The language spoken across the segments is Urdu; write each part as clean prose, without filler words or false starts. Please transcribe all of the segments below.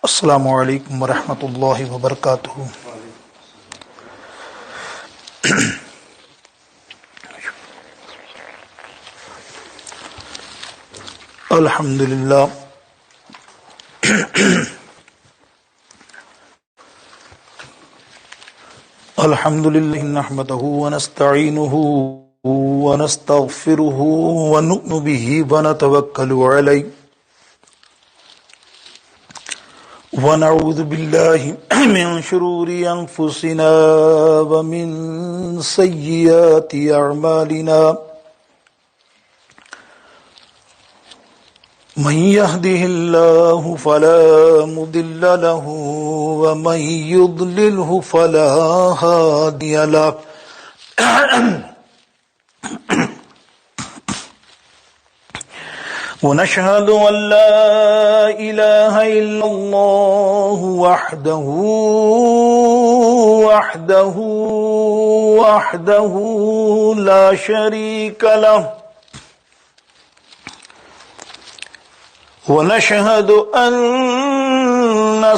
السلام علیکم ورحمۃ اللہ وبرکاتہ۔ الحمد للہ الحمد للہ نحمدہ ونستعینہ ونستغفرہ ونؤمن بہ ونتوکل علیہ ونعوذ باللہ من شرور انفسنا ومن سیئات اعمالنا من يهده الله فلا مضل له ومن يضلله فلا هادي له ونشهد أن لا إله إلا الله وحده لا شريك له ونشهد أن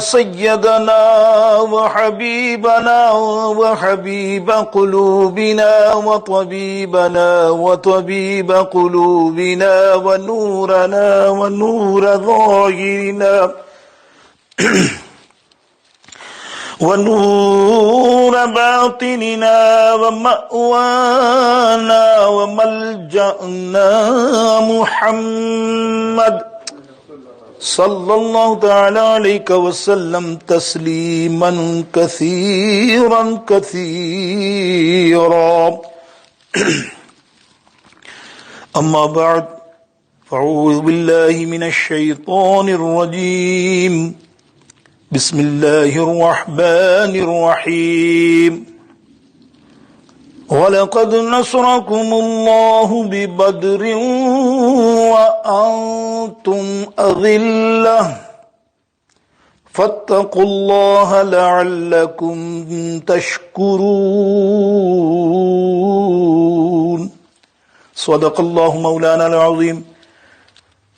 سيدنا وحبيبنا وحبيب قلوبنا وطبيب قلوبنا ونورنا ونور ظاهرنا ونور باطننا ومأوانا وملجأنا محمد صلی اللہ تعالی علیہ وسلم تسلیما کثیرا کثیرا اما بعد فاعوذ باللہ من الشیطان الرجیم بسم اللہ الرحمن الرحیم وَلَقَدْ نَصْرَكُمُ اللَّهُ بِبَدْرٍ وَأَنْتُمْ أَذِلَّةٌ فَاتَّقُوا اللَّهَ لَعَلَّكُمْ تَشْكُرُونَ صدق اللہ مولانا العظیم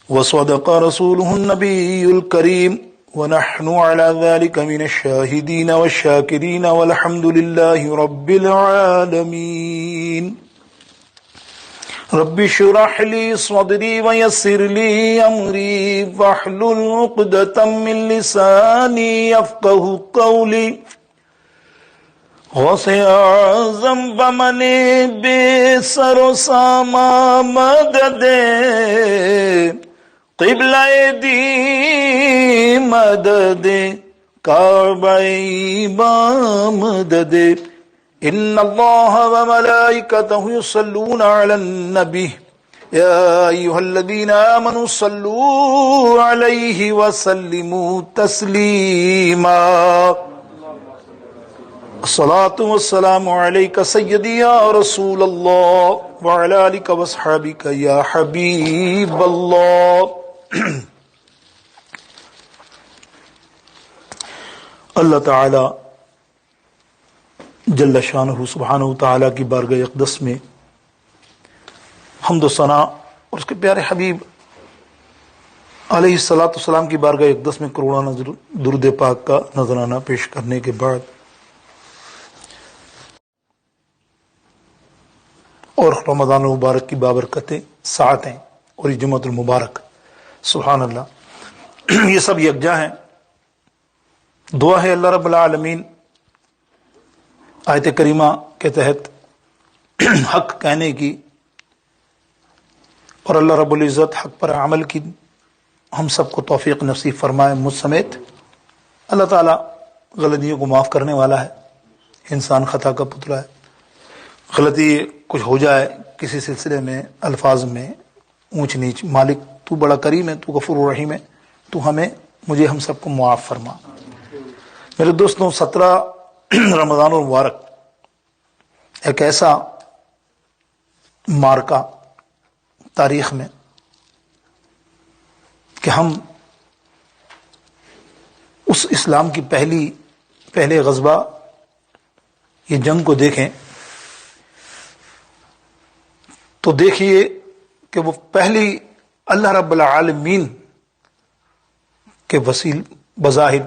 وصدق رسوله النبی الکریم ونحن على ذلك من الشاهدين والشاكرين والحمد لله رب العالمين رب اشرح لي صدري ويسر لي أمري واحلل عقدة من لساني يفقه قولي غوث اعظم بمن بے سر و ساما مدد قبلہ دی مدد کعبہ مدد ان اللہ وملائکتہ یصلون علی النبی یا ایہا الذین آمنوا صلوا علیہ وسلموا تسلیما الصلاة والسلام علیک سیدی یا رسول اللہ وعلی آلک واصحابک یا حبیب اللہ۔ اللہ تعالی جل شانہ سبحانہ تعالی کی بارگاہ اقدس میں حمد و ثنا اور اس کے پیارے حبیب علیہ الصلوۃ والسلام کی بارگاہ اقدس میں کروڑانہ درود پاک کا نذرانہ پیش کرنے کے بعد اور رمضان المبارک کی بابرکتیں ساعتیں اور یہ جمعۃ المبارک سبحان اللہ یہ سب یکجا ہیں۔ دعا ہے اللہ رب العالمین آیت کریمہ کے تحت حق کہنے کی اور اللہ رب العزت حق پر عمل کی ہم سب کو توفیق نصیب فرمائے مجھ سمیت۔ اللہ تعالیٰ غلطیوں کو معاف کرنے والا ہے، انسان خطا کا پتلا ہے، غلطی کچھ ہو جائے کسی سلسلے میں الفاظ میں اونچ نیچ، مالک تو بڑا کریم ہے، تو غفور رحیم ہے، تو مجھے ہم سب کو معاف فرما۔ میرے دوستوں 17 رمضان المبارک ایک ایسا مارکا تاریخ میں کہ ہم اس اسلام کی پہلے غزوہ یہ جنگ کو دیکھیں تو دیکھیے کہ وہ پہلی اللہ رب العالمین کے بظاہر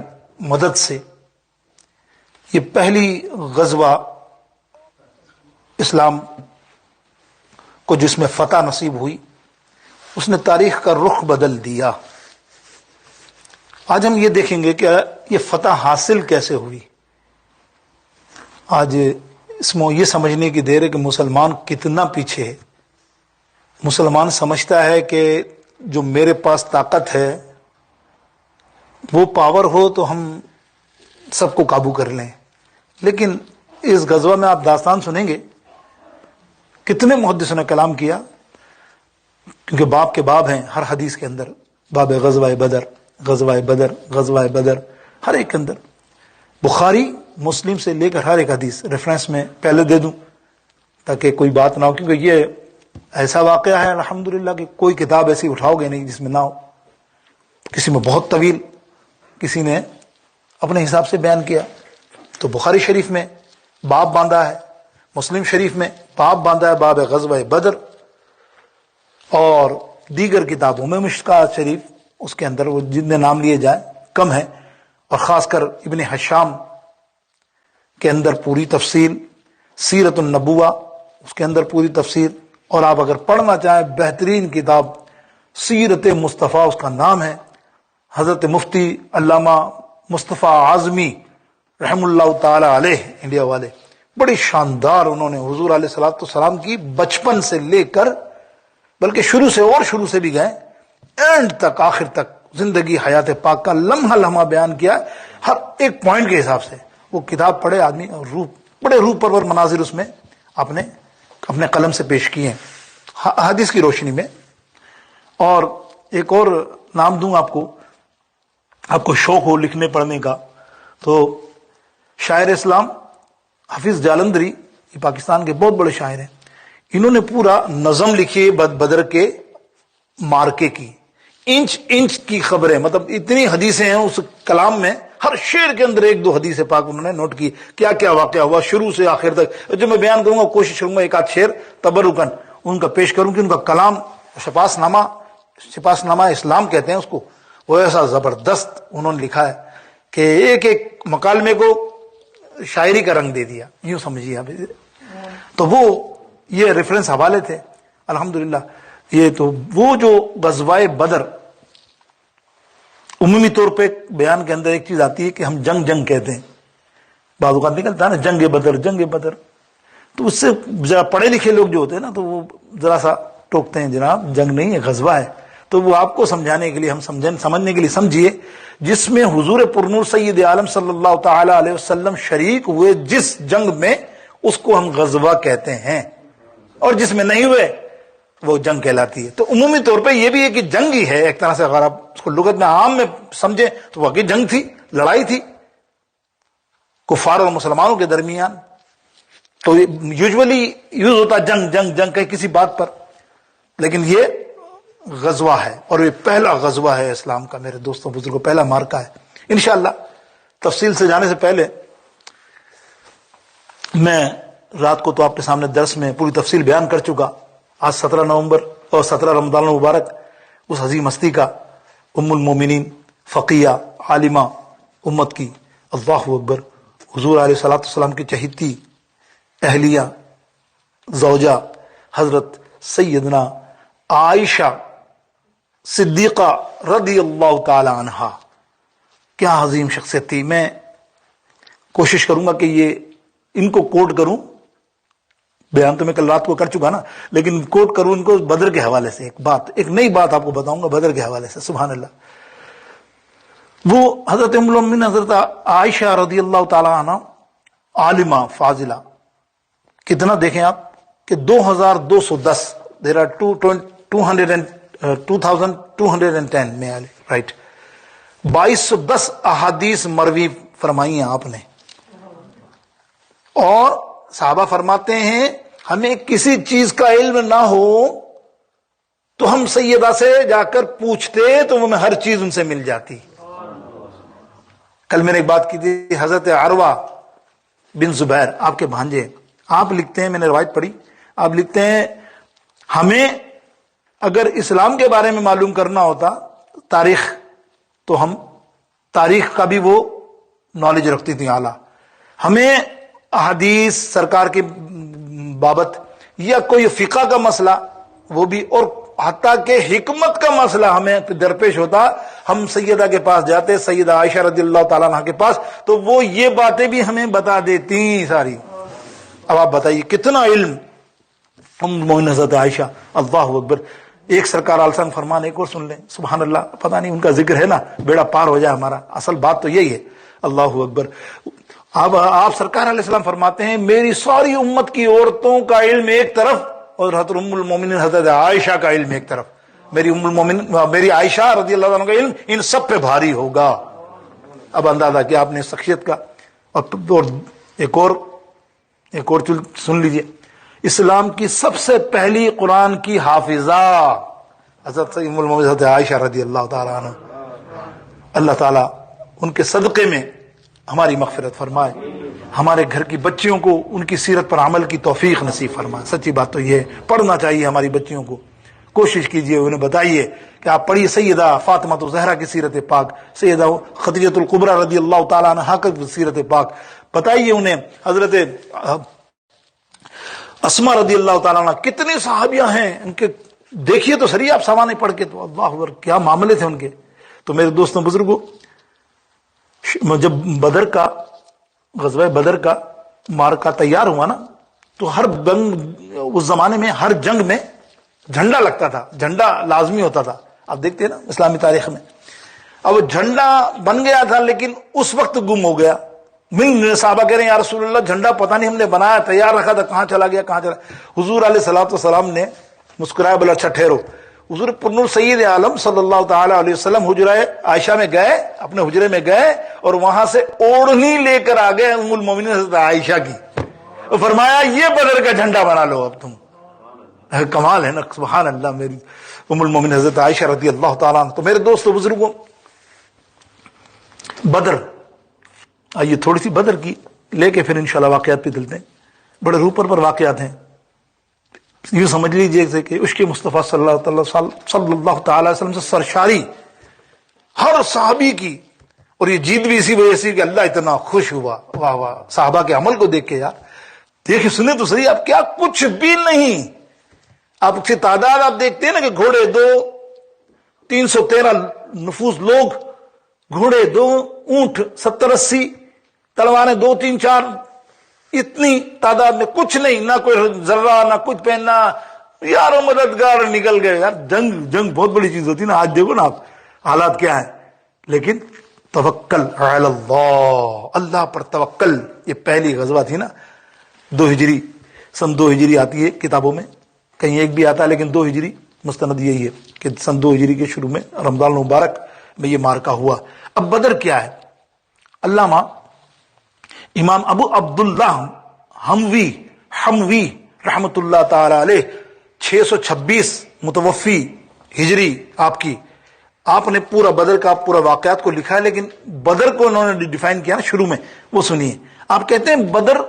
مدد سے یہ پہلی غزوہ اسلام کو جس میں فتح نصیب ہوئی، اس نے تاریخ کا رخ بدل دیا۔ آج ہم یہ دیکھیں گے کہ یہ فتح حاصل کیسے ہوئی۔ آج اس میں یہ سمجھنے کی دیر ہے کہ مسلمان کتنا پیچھے ہے۔ مسلمان سمجھتا ہے کہ جو میرے پاس طاقت ہے، وہ پاور ہو تو ہم سب کو قابو کر لیں، لیکن اس غزوہ میں آپ داستان سنیں گے کتنے محدثوں نے کلام کیا، کیونکہ باب کے باب ہیں ہر حدیث کے اندر، باب غزوہ بدر، غزوہ بدر، غزوہ بدر، ہر ایک کے اندر بخاری مسلم سے لے کر ہر ایک حدیث ریفرنس میں پہلے دے دوں تاکہ کوئی بات نہ ہو، کیونکہ یہ ایسا واقعہ ہے الحمدللہ کہ کوئی کتاب ایسی اٹھاؤ گے نہیں جس میں نہ ہو، کسی میں بہت طویل، کسی نے اپنے حساب سے بیان کیا۔ تو بخاری شریف میں باب باندھا ہے، مسلم شریف میں باب باندھا ہے، باب غزوہ بدر، اور دیگر کتابوں میں مشکات شریف اس کے اندر وہ جتنے نام لیے جائیں کم ہیں، اور خاص کر ابن حشام کے اندر پوری تفصیل، سیرت النبوہ اس کے اندر پوری تفصیل، اور آپ اگر پڑھنا چاہیں بہترین کتاب سیرت مصطفیٰ اس کا نام ہے، حضرت مفتی علامہ مصطفیٰ اعظمی رحم اللہ تعالی علیہ، انڈیا والے، بڑی شاندار انہوں نے حضور علیہ الصلوۃ والسلام کی بچپن سے لے کر، بلکہ شروع سے بھی گئے اینڈ تک، آخر تک زندگی حیات پاک کا لمحہ لمحہ بیان کیا، ہر ایک پوائنٹ کے حساب سے۔ وہ کتاب پڑھے آدمی اور بڑے روح پرور مناظر اس میں اپنے قلم سے پیش کیے ہیں حدیث کی روشنی میں۔ اور ایک اور نام دوں آپ کو شوق ہو لکھنے پڑھنے کا، تو شاعر اسلام حافظ جالندری، یہ پاکستان کے بہت بڑے شاعر ہیں، انہوں نے پورا نظم لکھی بدر کے مارکے کی، انچ انچ کی خبریں، مطلب اتنی حدیثیں ہیں اس کلام میں، ہر شعر کے اندر ایک دو حدیث پاک انہوں نے نوٹ کی، کیا کیا واقعہ ہوا شروع سے آخر تک۔ جو میں بیان کروں گا کوشش کروں گا ایک آدھ شعر تبرکن ان کا پیش کروں کہ ان کا کلام شپاس نامہ اسلام کہتے ہیں اس کو، وہ ایسا زبردست انہوں نے لکھا ہے کہ ایک ایک مکالمے کو شاعری کا رنگ دے دیا، یوں سمجھیے آپ۔ تو وہ یہ ریفرنس حوالے تھے الحمدللہ۔ یہ تو وہ جو غزوہ بدر، عمومی طور پہ بیان کے اندر ایک چیز آتی ہے کہ ہم جنگ کہتے ہیں، بعض اوقات نکلتا ہے نا جنگ بدر، تو اس سے ذرا پڑھے لکھے لوگ جو ہوتے ہیں نا تو وہ ذرا سا ٹوکتے ہیں، جناب جنگ نہیں ہے غزوہ ہے۔ تو وہ آپ کو سمجھانے کے لیے، ہم سمجھنے کے لیے سمجھیے، جس میں حضور پرنور سید عالم صلی اللہ تعالی علیہ وسلم شریک ہوئے جس جنگ میں، اس کو ہم غزوہ کہتے ہیں، اور جس میں نہیں ہوئے وہ جنگ کہلاتی ہے۔ تو عمومی طور پہ یہ بھی ہے کہ جنگ ہی ہے ایک طرح سے، اگر آپ اس کو لغت میں عام میں سمجھیں تو واقعی جنگ تھی، لڑائی تھی کفار اور مسلمانوں کے درمیان۔ تو یوزولی یوز ہوتا جنگ کسی بات پر، لیکن یہ غزوہ ہے، اور یہ پہلا غزوہ ہے اسلام کا میرے دوستوں بزرگوں، پہلا مارکہ ہے۔ انشاءاللہ تفصیل سے جانے سے پہلے میں رات کو تو آپ کے سامنے درس میں پوری تفصیل بیان کر چکا، آج 17 نومبر اور 17 رمضان المبارک، اس عظیم ہستی کا، ام المومنین، فقیہ، عالمہ امت کی، اللہ اکبر، حضور علیہ الصلوۃ والسلام کی چہیتی اہلیہ زوجہ حضرت سیدنا عائشہ صدیقہ رضی اللہ تعالی عنہا، کیا عظیم شخصیت تھی۔ میں کوشش کروں گا کہ یہ ان کو کوٹ کروں، بیان تو میں کل رات کو کر چکا نا، لیکن کوٹ کروں ان کو بدر کے حوالے سے، ایک نئی بات آپ کو بتاؤں گا بدر کے حوالے سے، سبحان اللہ۔ وہ حضرت ام المؤمنین حضرت عائشہ رضی اللہ تعالی عنہ، عالمہ فاضلہ، کتنا دیکھیں آپ کہ 2210، دیر آر 2210 میں رائٹ، 2210 احادیث مروی فرمائی ہیں آپ نے، اور صحابہ فرماتے ہیں ہمیں کسی چیز کا علم نہ ہو تو ہم سیدہ سے جا کر پوچھتے تو ہمیں ہر چیز ان سے مل جاتی۔ کل میں نے ایک بات کی تھی، حضرت عروہ بن زبیر آپ کے بھانجے، آپ لکھتے ہیں، میں نے روایت پڑھی، آپ لکھتے ہیں ہمیں اگر اسلام کے بارے میں معلوم کرنا ہوتا تاریخ، تو ہم تاریخ کا بھی وہ نالج رکھتی تھی اعلیٰ. ہمیں احادیث سرکار کے بابت یا کوئی فقہ کا مسئلہ وہ بھی، اور حتیٰ کہ حکمت کا مسئلہ ہمیں درپیش ہوتا، ہم سیدہ کے پاس جاتے، سیدہ عائشہ رضی اللہ تعالیٰ عنہ کے پاس، تو وہ یہ باتیں بھی ہمیں بتا دیتی ساری. اب آپ بتائیے کتنا علم مومن حضرت عائشہ. اللہ اکبر. ایک سرکار آلسان فرمان ایک اور سن لیں، سبحان اللہ. پتہ نہیں ان کا ذکر ہے نا بیڑا پار ہو جائے ہمارا. اصل بات تو یہی ہے. اللہ اکبر. اب آپ سرکار علیہ السلام فرماتے ہیں میری ساری امت کی عورتوں کا علم ایک طرف اور حضرت ام المومنین حضرت عائشہ کا علم ایک طرف. میری ام المومنین میری عائشہ رضی اللہ عنہ کا علم ان سب پہ بھاری ہوگا. اب اندازہ کیا آپ نے شخصیت کا. اور ایک اور سن لیجئے. اسلام کی سب سے پہلی قرآن کی حافظہ حضرت ام المومنین حضرت عائشہ رضی اللہ تعالیٰ عنہ. اللہ تعالیٰ ان کے صدقے میں ہماری مغفرت فرمائے، ہمارے گھر کی بچیوں کو ان کی سیرت پر عمل کی توفیق نصیب فرمائے. سچی بات تو یہ ہے، پڑھنا چاہیے ہماری بچیوں کو. کوشش کیجئے انہیں بتائیے کہ آپ پڑھیے سیدہ فاطمہ الزہرا کی سیرت پاک، سیدہ خدیجہ الکبریٰ رضی اللہ تعالیٰ عنہا کی سیرت پاک. بتائیے انہیں حضرت اسماء رضی اللہ تعالیٰ عنہ کتنے صحابیہ ہیں ان کے، دیکھیے تو صحیح آپ سامنے پڑھ کے. تو اللہ اکبر کیا معاملے تھے ان کے. تو میرے دوستوں بزرگوں، جب بدر کا غزوہ بدر کا مارکا تیار ہوا نا، تو ہر جنگ اس زمانے میں ہر جنگ میں جھنڈا لگتا تھا، جھنڈا لازمی ہوتا تھا. آپ دیکھتے ہیں نا اسلامی تاریخ میں. اب جھنڈا بن گیا تھا لیکن اس وقت گم ہو گیا. صحابہ کہہ رہے ہیں یا رسول اللہ جھنڈا پتہ نہیں ہم نے بنایا تیار رکھا تھا کہاں چلا گیا کہاں چلا. حضور علیہ الصلوۃ والسلام نے مسکرایا، بولا اچھا ٹھہرو. حضور پرنور سید عالم صلی اللہ تعالی علیہ وسلم حجرہ عائشہ میں گئے، اپنے حجرے میں گئے اور وہاں سے اوڑھنی لے کر آ گئے ام المومنین حضرت عائشہ کی. فرمایا یہ بدر کا جھنڈا بنا لو اب تم. کمال ہے نا، سبحان اللہ. میری ام المومنین حضرت عائشہ رضی اللہ تعالیٰ عنہ. تو میرے دوستو بزرگوں، بدر، آئیے تھوڑی سی بدر کی لے کے پھر انشاءاللہ واقعات پہ چلتے ہیں. بڑے روپر پر واقعات ہیں. یوں سمجھ لیجیے جیسے کہ عشق مصطفیٰ صلی اللہ تعالی وسلم سے سرشاری ہر صحابی کی. اور یہ جیت بھی اسی وجہ سے کہ اللہ اتنا خوش ہوا. واہ واہ. صحابہ کے عمل کو دیکھ کے یار دیکھیں سنیں تو صحیح. اب کیا کچھ بھی نہیں. آپ کی تعداد آپ دیکھتے ہیں نا کہ گھوڑے 313 نفوس لوگ، گھوڑے 2، اونٹ 70-80، تلواریں 2-3-4، اتنی تعداد میں کچھ نہیں، نہ کوئی ذرہ نہ کچھ پہننا. یار مددگار نکل گئے. یار جنگ بہت بڑی چیز ہوتی ہے نا. آج دیکھو نا آپ حالات کیا ہیں. لیکن توکل علی اللہ، اللہ پر توکل. یہ پہلی غزوہ تھی نا 2 ہجری، سن 2 ہجری آتی ہے کتابوں میں، کہیں 1 بھی آتا ہے لیکن 2 ہجری مستند یہی ہے کہ سن 2 ہجری کے شروع میں رمضان المبارک میں یہ مارکا ہوا. اب بدر کیا ہے؟ علامہ امام ابو عبداللہ حموی رحمت اللہ تعالی علیہ 626 متوفی ہجری آپ کی، آپ نے پورا بدر کا پورا واقعات کو لکھا ہے. لیکن بدر کو انہوں نے ڈیفائن کیا نا شروع میں، وہ سنیے. آپ کہتے ہیں بدر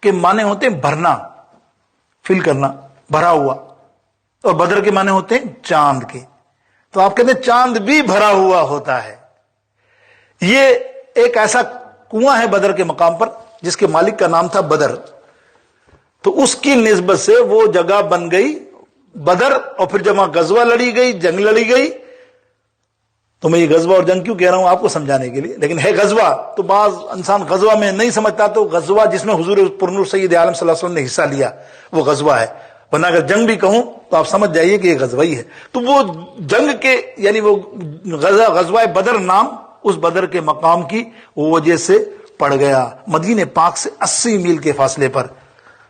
کے معنی ہوتے ہیں بھرنا، فل کرنا، بھرا ہوا. اور بدر کے معنی ہوتے ہیں چاند کے. تو آپ کہتے ہیں چاند بھی بھرا ہوا ہوتا ہے. یہ ایک ایسا کنواں ہے بدر کے مقام پر جس کے مالک کا نام تھا بدر. تو اس کی نسبت سے وہ جگہ بن گئی بدر. اور پھر جب وہاں غزوہ لڑی گئی، جنگ لڑی گئی. تو میں یہ غزوہ اور جنگ کیوں کہہ رہا ہوں آپ کو سمجھانے کے لیے. لیکن ہے غزوہ تو بعض انسان غزوہ میں نہیں سمجھتا. تو غزوہ جس میں حضور پرنور سید عالم صلی اللہ علیہ وسلم نے حصہ لیا وہ غزوہ ہے. ورنہ اگر جنگ بھی کہوں تو آپ سمجھ جائیے کہ یہ غزوہ ہی ہے. تو وہ جنگ کے یعنی وہ غزوہ بدر نام اس بدر کے مقام کی وجہ سے پڑ گیا. مدینہ پاک سے 80 میل کے فاصلے پر.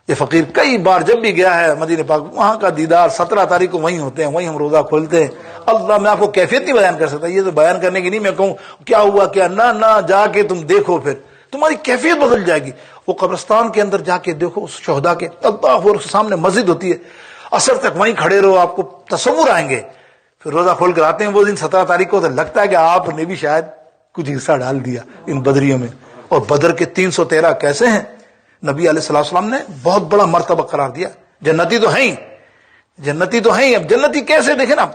یہ فقیر کئی بار جب بھی گیا ہے مدینہ پاک، وہاں کا دیدار 17 تاریخ کو وہیں ہوتے ہیں، وہیں ہم روزہ کھولتے ہیں. اللہ، میں آپ کو کیفیت نہیں بیان کر سکتا. یہ تو بیان کرنے کی نہیں میں کہوں کیا ہوا کیا نہ جا کے تم دیکھو پھر تمہاری کیفیت بدل جائے گی. وہ قبرستان کے اندر جا کے دیکھو اس شہداء کے، اللہ، اور سامنے مسجد ہوتی ہے. عصر تک وہیں کھڑے رہو، آپ کو تصور آئیں گے. پھر روزہ کھول کر آتے ہیں وہ دن 17 تاریخ کو، تو لگتا ہے کہ آپ نے بھی شاید کچھ حصہ ڈال دیا ان بدریوں میں. اور بدر کے 313 کیسے ہیں؟ نبی علیہ الصلوۃ والسلام نے بہت بڑا مرتبہ قرار دیا. جنتی تو ہیں، جنتی تو ہیں. اب جنتی کیسے؟ دیکھیں نا،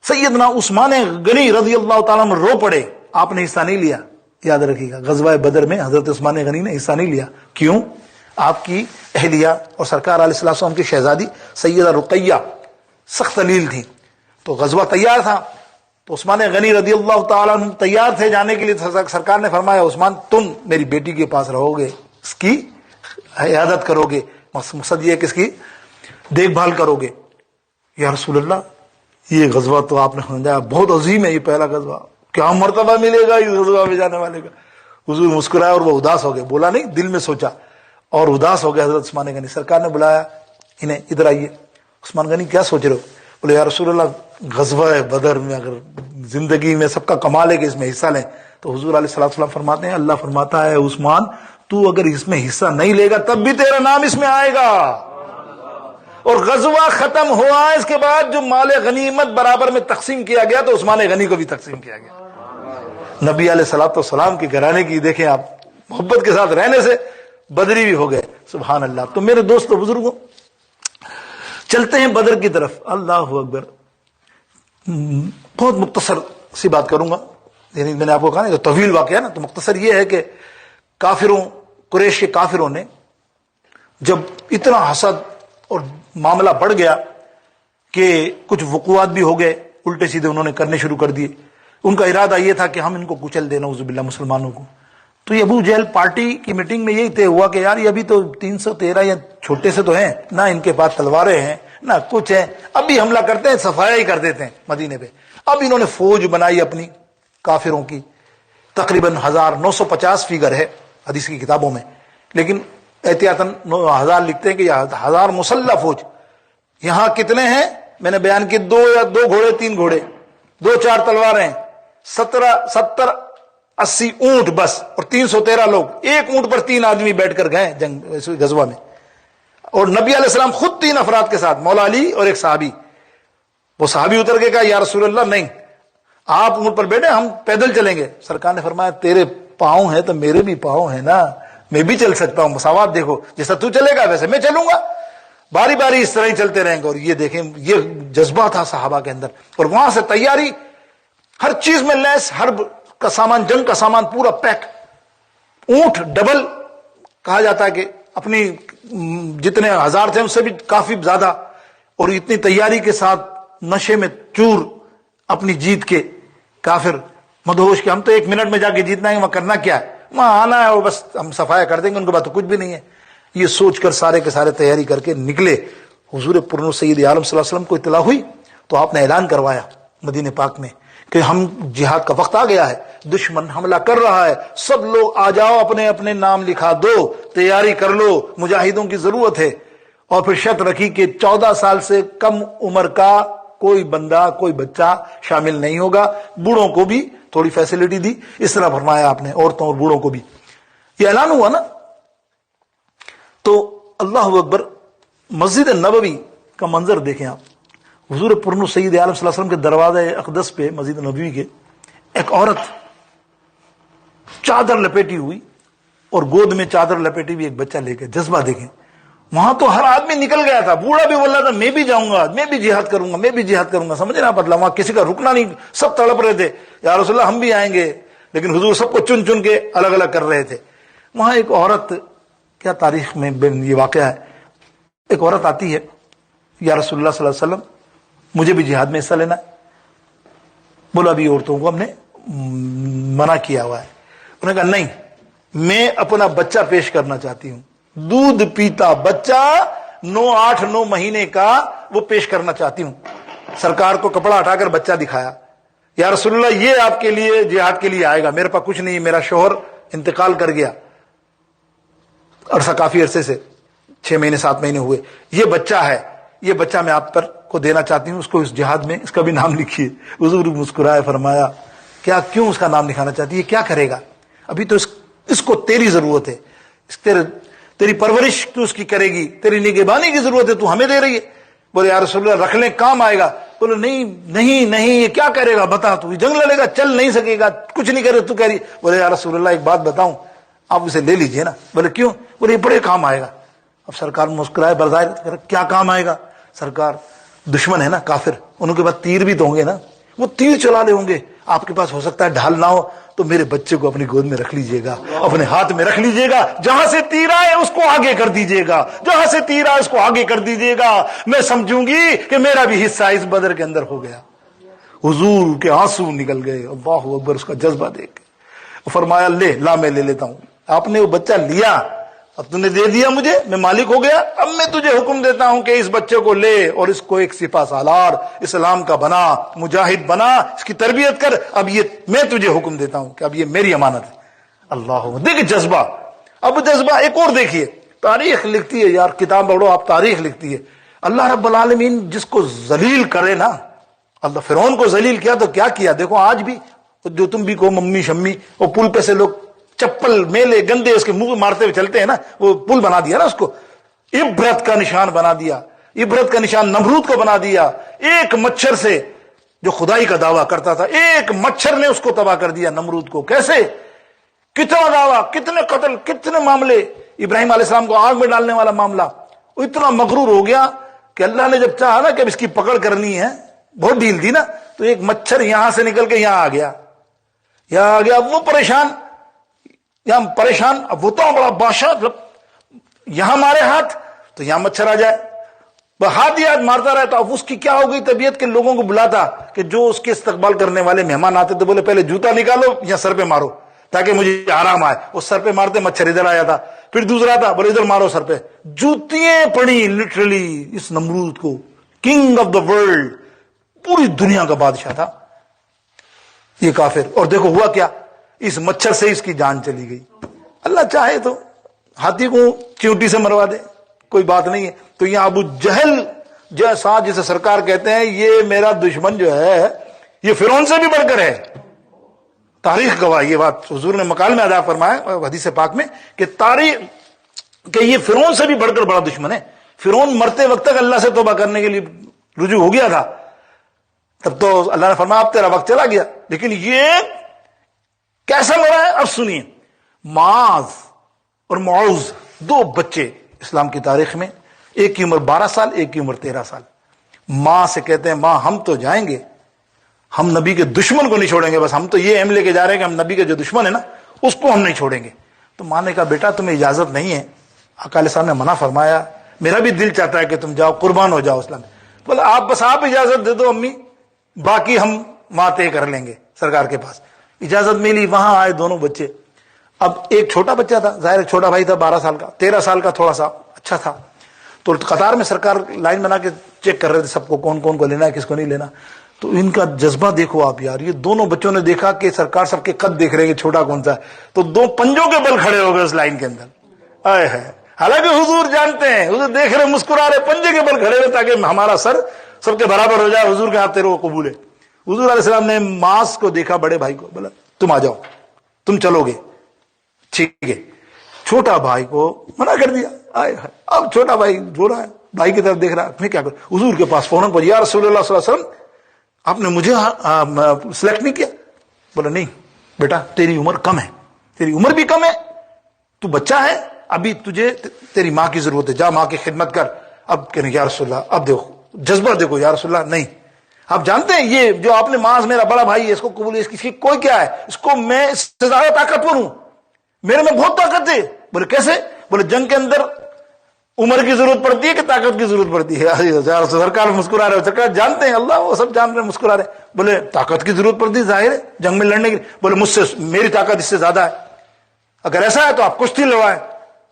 سیدنا عثمان غنی رضی اللہ تعالیٰ عنہ رو پڑے آپ نے حصہ نہیں لیا. یاد رکھیے گا غزوہ بدر میں حضرت عثمان غنی نے حصہ نہیں لیا. کیوں؟ آپ کی اہلیہ اور سرکار علیہ السلام کی شہزادی سیدہ رقیہ سخت دلیل تھی. تو غزوہ تیار تھا تو عثمان غنی رضی اللہ تعالیٰ عنہ تیار تھے جانے کے لیے. سرکار نے فرمایا عثمان تم میری بیٹی کے پاس رہو گے, اس کی عیادت کرو گے, مقصد یہ ہے کہ اس کی دیکھ بھال کرو گے. یا رسول اللہ یہ غزوہ تو آپ نے سمجھایا بہت عظیم ہے, یہ پہلا غزوہ, کیا مرتبہ ملے گا اس غزوہ میں جانے والے کا. حضور مسکرائے اور وہ اداس ہو گئے, بولا نہیں, دل میں سوچا اور اداس ہو گئے حضرت عثمان غنی. سرکار نے بلایا انہیں, ادھر آئیے. عثمان غنی کیا سوچ رہے ہو؟ بولے یا رسول اللہ غزوہ بدر میں اگر زندگی میں سب کا کمال ہے کہ اس میں حصہ لیں, تو حضور علیہ السلام فرماتے ہیں, اللہ فرماتا ہے عثمان تو اگر اس میں حصہ نہیں لے گا تب بھی تیرا نام اس میں آئے گا. اور غزوہ ختم ہوا, اس کے بعد جو مال غنیمت برابر میں تقسیم کیا گیا تو عثمان غنی کو بھی تقسیم کیا گیا. نبی علیہ السلام کے گھرانے کی دیکھیں آپ, محبت کے ساتھ رہنے سے بدری بھی ہو گئے. سبحان اللہ. تو میرے دوستو بزرگوں, چلتے ہیں بدر کی طرف. اللہ اکبر. بہت مختصر سی بات کروں گا, یعنی میں نے آپ کو کہا کہ طویل واقعہ نا, تو مختصر یہ ہے کہ کافروں, قریش کے کافروں نے جب اتنا حسد اور معاملہ بڑھ گیا کہ کچھ وقوعات بھی ہو گئے, الٹے سیدھے انہوں نے کرنے شروع کر دیے. ان کا ارادہ یہ تھا کہ ہم ان کو کچل دیں نعوذ باللہ مسلمانوں کو. تو یہ ابو جہل پارٹی کی میٹنگ میں یہی طے ہوا کہ یار یہ ابھی تو 313 یا چھوٹے سے تو ہیں, نہ ان کے پاس تلواریں ہیں نہ کچھ ہیں, ابھی حملہ کرتے ہیں, صفایا ہی کر دیتے ہیں مدینے پہ. اب انہوں نے فوج بنائی اپنی کافروں کی, تقریباً 1950 فگر ہے حدیث کی کتابوں میں, لیکن احتیاطاً 1000 لکھتے ہیں کہ یہ 1000 مسلح فوج. یہاں کتنے ہیں میں نے بیان کی, 2 گھوڑے 3 گھوڑے, 2-4 تلواریں, 70-80 اونٹ بس, اور 313 لوگ. ایک اونٹ پر 3 آدمی بیٹھ کر گئے جنگ غزوہ میں. اور نبی علیہ السلام خود 3 افراد کے ساتھ, مولا علی اور ایک صحابی. وہ صحابی اتر کے کہا یا رسول اللہ نہیں, آپ اونٹ پر بیٹھے, ہم پیدل چلیں گے. سرکار نے فرمایا تیرے پاؤں ہیں تو میرے بھی پاؤں ہیں نا, میں بھی چل سکتا ہوں. مساوات دیکھو, جیسا تو چلے گا ویسے میں چلوں گا, باری باری اس طرح ہی چلتے رہیں گے. اور یہ دیکھیں یہ جذبہ تھا صحابہ کے اندر. اور وہاں سے تیاری, ہر چیز میں لیس, ہر کا سامان, جنگ کا سامان پورا پیک. اونٹ ڈبل کہا جاتا ہے کہ اپنی جتنے 1000 تھے ان سے بھی کافی زیادہ, اور اتنی تیاری کے ساتھ نشے میں چور اپنی جیت کے کافر مدہوش کے, ہم تو 1 منٹ میں جا کے جیتنا ہے, وہاں کرنا کیا ہے, وہاں آنا ہے اور بس ہم صفایا کر دیں گے, ان کے بعد تو کچھ بھی نہیں ہے. یہ سوچ کر سارے کے سارے تیاری کر کے نکلے. حضور پرنور سید عالم صلی اللہ علیہ وسلم کو اطلاع ہوئی تو آپ نے اعلان کروایا مدینہ پاک میں کہ ہم جہاد کا وقت آ گیا ہے, دشمن حملہ کر رہا ہے, سب لوگ آ جاؤ, اپنے اپنے نام لکھا دو, تیاری کر لو, مجاہدوں کی ضرورت ہے. اور پھر شرط رکھی کہ 14 سال سے کم عمر کا کوئی بندہ, کوئی بچہ شامل نہیں ہوگا. بوڑھوں کو بھی تھوڑی فیسلٹی دی, اس طرح فرمایا آپ نے, عورتوں اور بوڑھوں کو بھی. یہ اعلان ہوا نا, تو اللہ اکبر. مسجد نبوی کا منظر دیکھیں آپ. حضور پرنور سید عالم صلی اللہ علیہ وسلم کے دروازے اقدس پہ مسجد نبوی کے ایک عورت چادر لپیٹی ہوئی اور گود میں چادر لپیٹی ہوئی ایک بچہ لے کے. جذبہ دیکھیں. وہاں تو ہر آدمی نکل گیا تھا, بوڑھا بھی بول رہا تھا میں بھی جاؤں گا, میں بھی جہاد کروں گا, میں بھی جہاد کروں گا. سمجھ رہا بدلا, وہاں کسی کا رکنا نہیں, سب تڑپ رہے تھے یا رسول اللہ ہم بھی آئیں گے, لیکن حضور سب کو چن چن کے الگ الگ کر رہے تھے. وہاں ایک عورت, کیا تاریخ میں یہ واقعہ ہے, ایک عورت آتی ہے, یا رسول اللہ صلی اللہ علیہ وسلم مجھے بھی جہاد میں حصہ لینا ہے. بولا بھی عورتوں کو ہم نے منع کیا ہوا ہے. انہوں نے کہا نہیں, میں اپنا بچہ پیش کرنا چاہتی ہوں, دودھ پیتا بچہ 8-9 مہینے کا وہ پیش کرنا چاہتی ہوں. سرکار کو کپڑا ہٹا کر بچہ دکھایا. یا رسول اللہ یہ آپ کے لیے جہاد کے لیے آئے گا, میرے پاس کچھ نہیں, میرا شوہر انتقال کر گیا عرصہ, کافی عرصے سے 6 مہینے 7 مہینے ہوئے, یہ بچہ ہے, یہ بچہ میں آپ پر کو دینا چاہتی ہوں, اس کو اس جہاد میں اس کا بھی نام لکھیے. حضور مسکرائے, فرمایا کیا, کیوں اس کا نام لکھانا چاہتی ہے, کیا کرے گا, ابھی تو اس کو تیری ضرورت ہے, تیری پرورش تو اس کی کرے گی, تیری نگہبانی کی ضرورت ہے, تو ہمیں دے رہی ہے. بولے یا رسول اللہ رکھ لیں, کام آئے گا. بولے نہیں, یہ کیا کرے گا, بتا, تو جنگ لڑے گا, چل نہیں سکے گا, کچھ نہیں کرے, تو کہہ رہی. بولے یا رسول اللہ ایک بات بتاؤں, آپ اسے لے لیجئے نا. بولے کیوں؟ بولے یہ بڑے کام آئے گا. اب سرکار مسکرائے, بظاہر کیا کام آئے گا. سرکار دشمن ہے نا, کافر, ان کے بعد تیر بھی تو ہوں گے نا, وہ تیر چلا لے ہوں گے, آپ کے پاس ہو سکتا ہے ڈھال نہ ہو تو میرے بچے کو اپنی گود میں رکھ لیجئے گا, اپنے ہاتھ میں رکھ لیجئے گا, جہاں سے تیر آئے اس کو آگے کر دیجئے گا, جہاں سے تیر آئے اس کو آگے کر دیجئے گا. میں سمجھوں گی کہ میرا بھی حصہ اس بدر کے اندر ہو گیا. حضور کے آنسو نکل گئے. اللہ اکبر, اس کا جذبہ دیکھ فرمایا لے لا میں لے لیتا ہوں. آپ نے وہ بچہ لیا, اب تم نے دے دیا مجھے, میں مالک ہو گیا, اب میں تجھے حکم دیتا ہوں کہ اس بچے کو لے اور اس کو ایک سپہ سالار اسلام کا بنا, مجاہد بنا, اس کی تربیت کر. اب یہ میں تجھے حکم دیتا ہوں کہ اب یہ میری امانت ہے. اللہ دیکھ جذبہ. اب جذبہ ایک اور دیکھیے, تاریخ لکھتی ہے یار, کتاب پڑھو آپ, تاریخ لکھتی ہے. اللہ رب العالمین جس کو ذلیل کرے نا, اللہ فرعون کو ذلیل کیا تو کیا کیا. دیکھو آج بھی جو تم بھی کو ممی شمی, وہ پل پہ سے لوگ چپل میلے گندے اس کے منہ مارتے ہوئے چلتے ہیں نا, وہ پل بنا دیا نا, اس کو عبرت کا نشان بنا دیا. عبرت کا نشان نمرود کو بنا دیا. ایک مچھر سے جو خدائی کا دعویٰ کرتا تھا, ایک مچھر نے اس کو تباہ کر دیا نمرود کو. کیسے؟ کتنا دعویٰ, کتنے قتل, کتنے معاملے. ابراہیم علیہ السلام کو آگ میں ڈالنے والا معاملہ. وہ اتنا مغرور ہو گیا کہ اللہ نے جب چاہا نا کہ اب اس کی پکڑ کرنی ہے, بہت ڈھیل تھی نا, تو ایک مچھر یہاں سے نکل کے یہاں آ گیا. اب وہ پریشان, یہاں پریشان. اب وہ تو بڑا بادشاہ, یہاں مارے ہاتھ تو یہاں مچھر آ جائے, وہ ہاتھ ہی ہاتھ مارتا رہتا. اب اس کی کیا ہو گئی طبیعت, کے لوگوں کو بلاتا کہ جو اس کے استقبال کرنے والے مہمان آتے تو بولے پہلے جوتا نکالو یا سر پہ مارو تاکہ مجھے آرام آئے. وہ سر پہ مارتے, مچھر ادھر آیا تھا. پھر دوسرا تھا, بولے ادھر مارو سر پہ. جوتیاں پڑی لٹرلی اس نمرود کو. کنگ آف دا ورلڈ, پوری دنیا کا بادشاہ تھا یہ کافر. اور دیکھو ہوا کیا, اس مچھر سے اس کی جان چلی گئی. اللہ چاہے تو ہاتھی کو چیونٹی سے مروا دے, کوئی بات نہیں ہے. تو یہ ابو جہل جیسا, جسے سرکار کہتے ہیں یہ میرا دشمن جو ہے یہ فرعون سے بھی بڑھ کر ہے. تاریخ گواہ یہ بات حضور نے مقال میں ادا فرمایا حدیث پاک میں کہ تاریخ کہ یہ فرعون سے بھی بڑھ کر بڑا دشمن ہے. فرعون مرتے وقت تک اللہ سے توبہ کرنے کے لیے رجوع ہو گیا تھا, تب تو اللہ نے فرمایا اب تیرا وقت چلا گیا. لیکن یہ کیسا مرا ہے اب سنیے. معاذ اور معوذ دو بچے اسلام کی تاریخ میں, ایک کی عمر 12 سال, ایک کی عمر 13 سال. ماں سے کہتے ہیں ماں ہم تو جائیں گے, ہم نبی کے دشمن کو نہیں چھوڑیں گے, بس ہم تو یہ ایم لے کے جا رہے ہیں کہ ہم نبی کے جو دشمن ہے نا اس کو ہم نہیں چھوڑیں گے. تو ماں نے کہا بیٹا تمہیں اجازت نہیں ہے, آقا علیہ السلام نے منع فرمایا, میرا بھی دل چاہتا ہے کہ تم جاؤ قربان ہو جاؤ اسلام. بولے آپ اجازت دے دو امی, باقی ہم ماں طے کر لیں گے سرکار کے پاس. اجازت ملی, وہاں آئے دونوں بچے. اب ایک چھوٹا بچہ تھا, ظاہر ایک چھوٹا بھائی تھا 12 سال کا, 13 سال کا تھوڑا سا اچھا تھا. تو قطار میں سرکار لائن بنا کے چیک کر رہے تھے سب کو, کون کون کو لینا ہے کس کو نہیں لینا. تو ان کا جذبہ دیکھو آپ یار, یہ دونوں بچوں نے دیکھا کہ سرکار سب کے قد دیکھ رہے ہیں کہ چھوٹا کون سا ہے, تو دو پنجوں کے بل کھڑے ہو گئے اس لائن کے اندر. آئے ہے, حالانکہ حضور جانتے ہیں, حضور دیکھ رہے مسکرا رہے, پنجے کے بل کھڑے ہوئے تاکہ ہمارا سر سب کے برابر ہو جائے, حضور کے ہاتھ تیرے کو قبول ہے. حضور علیہ السلام نے معاذ کو دیکھا, بڑے بھائی کو, بولا تم آ جاؤ, تم چلو گے, ٹھیک ہے. چھوٹا بھائی کو منع کر دیا. اب چھوٹا بھائی رو رہا ہے, بھائی کی طرف دیکھ رہا ہے, میں کیا کروں. حضور کے پاس فوراً پہنچ, یا رسول اللہ صلی اللہ علیہ وسلم آپ نے مجھے سلیکٹ نہیں کیا. بولا نہیں بیٹا تیری عمر کم ہے, تیری عمر بھی کم ہے, تو بچہ ہے, ابھی تجھے تیری ماں کی ضرورت ہے, جا ماں کی خدمت کر. اب کہنے یا رسول اللہ, اب دیکھو جذبہ دیکھو, یا رسول اللہ نہیں, آپ جانتے ہیں یہ جو آپ نے معاذ میرا بڑا بھائی ہے اس کو قبول ہے, اس کی کوئی کیا ہے, اس کو میں اس سے زیادہ طاقتور ہوں, میرے میں بہت طاقت ہے. بولے کیسے؟ بولے جنگ کے اندر عمر کی ضرورت پڑتی ہے کہ طاقت کی ضرورت پڑتی ہے. سرکار مسکرا رہے, سرکار جانتے ہیں, اللہ وہ سب جان رہے, مسکرا رہے. بولے طاقت کی ضرورت پڑتی ہے, ظاہر ہے جنگ میں لڑنے کی. بولے مجھ سے میری طاقت اس سے زیادہ ہے, اگر ایسا ہے تو آپ کشتی لڑوائیں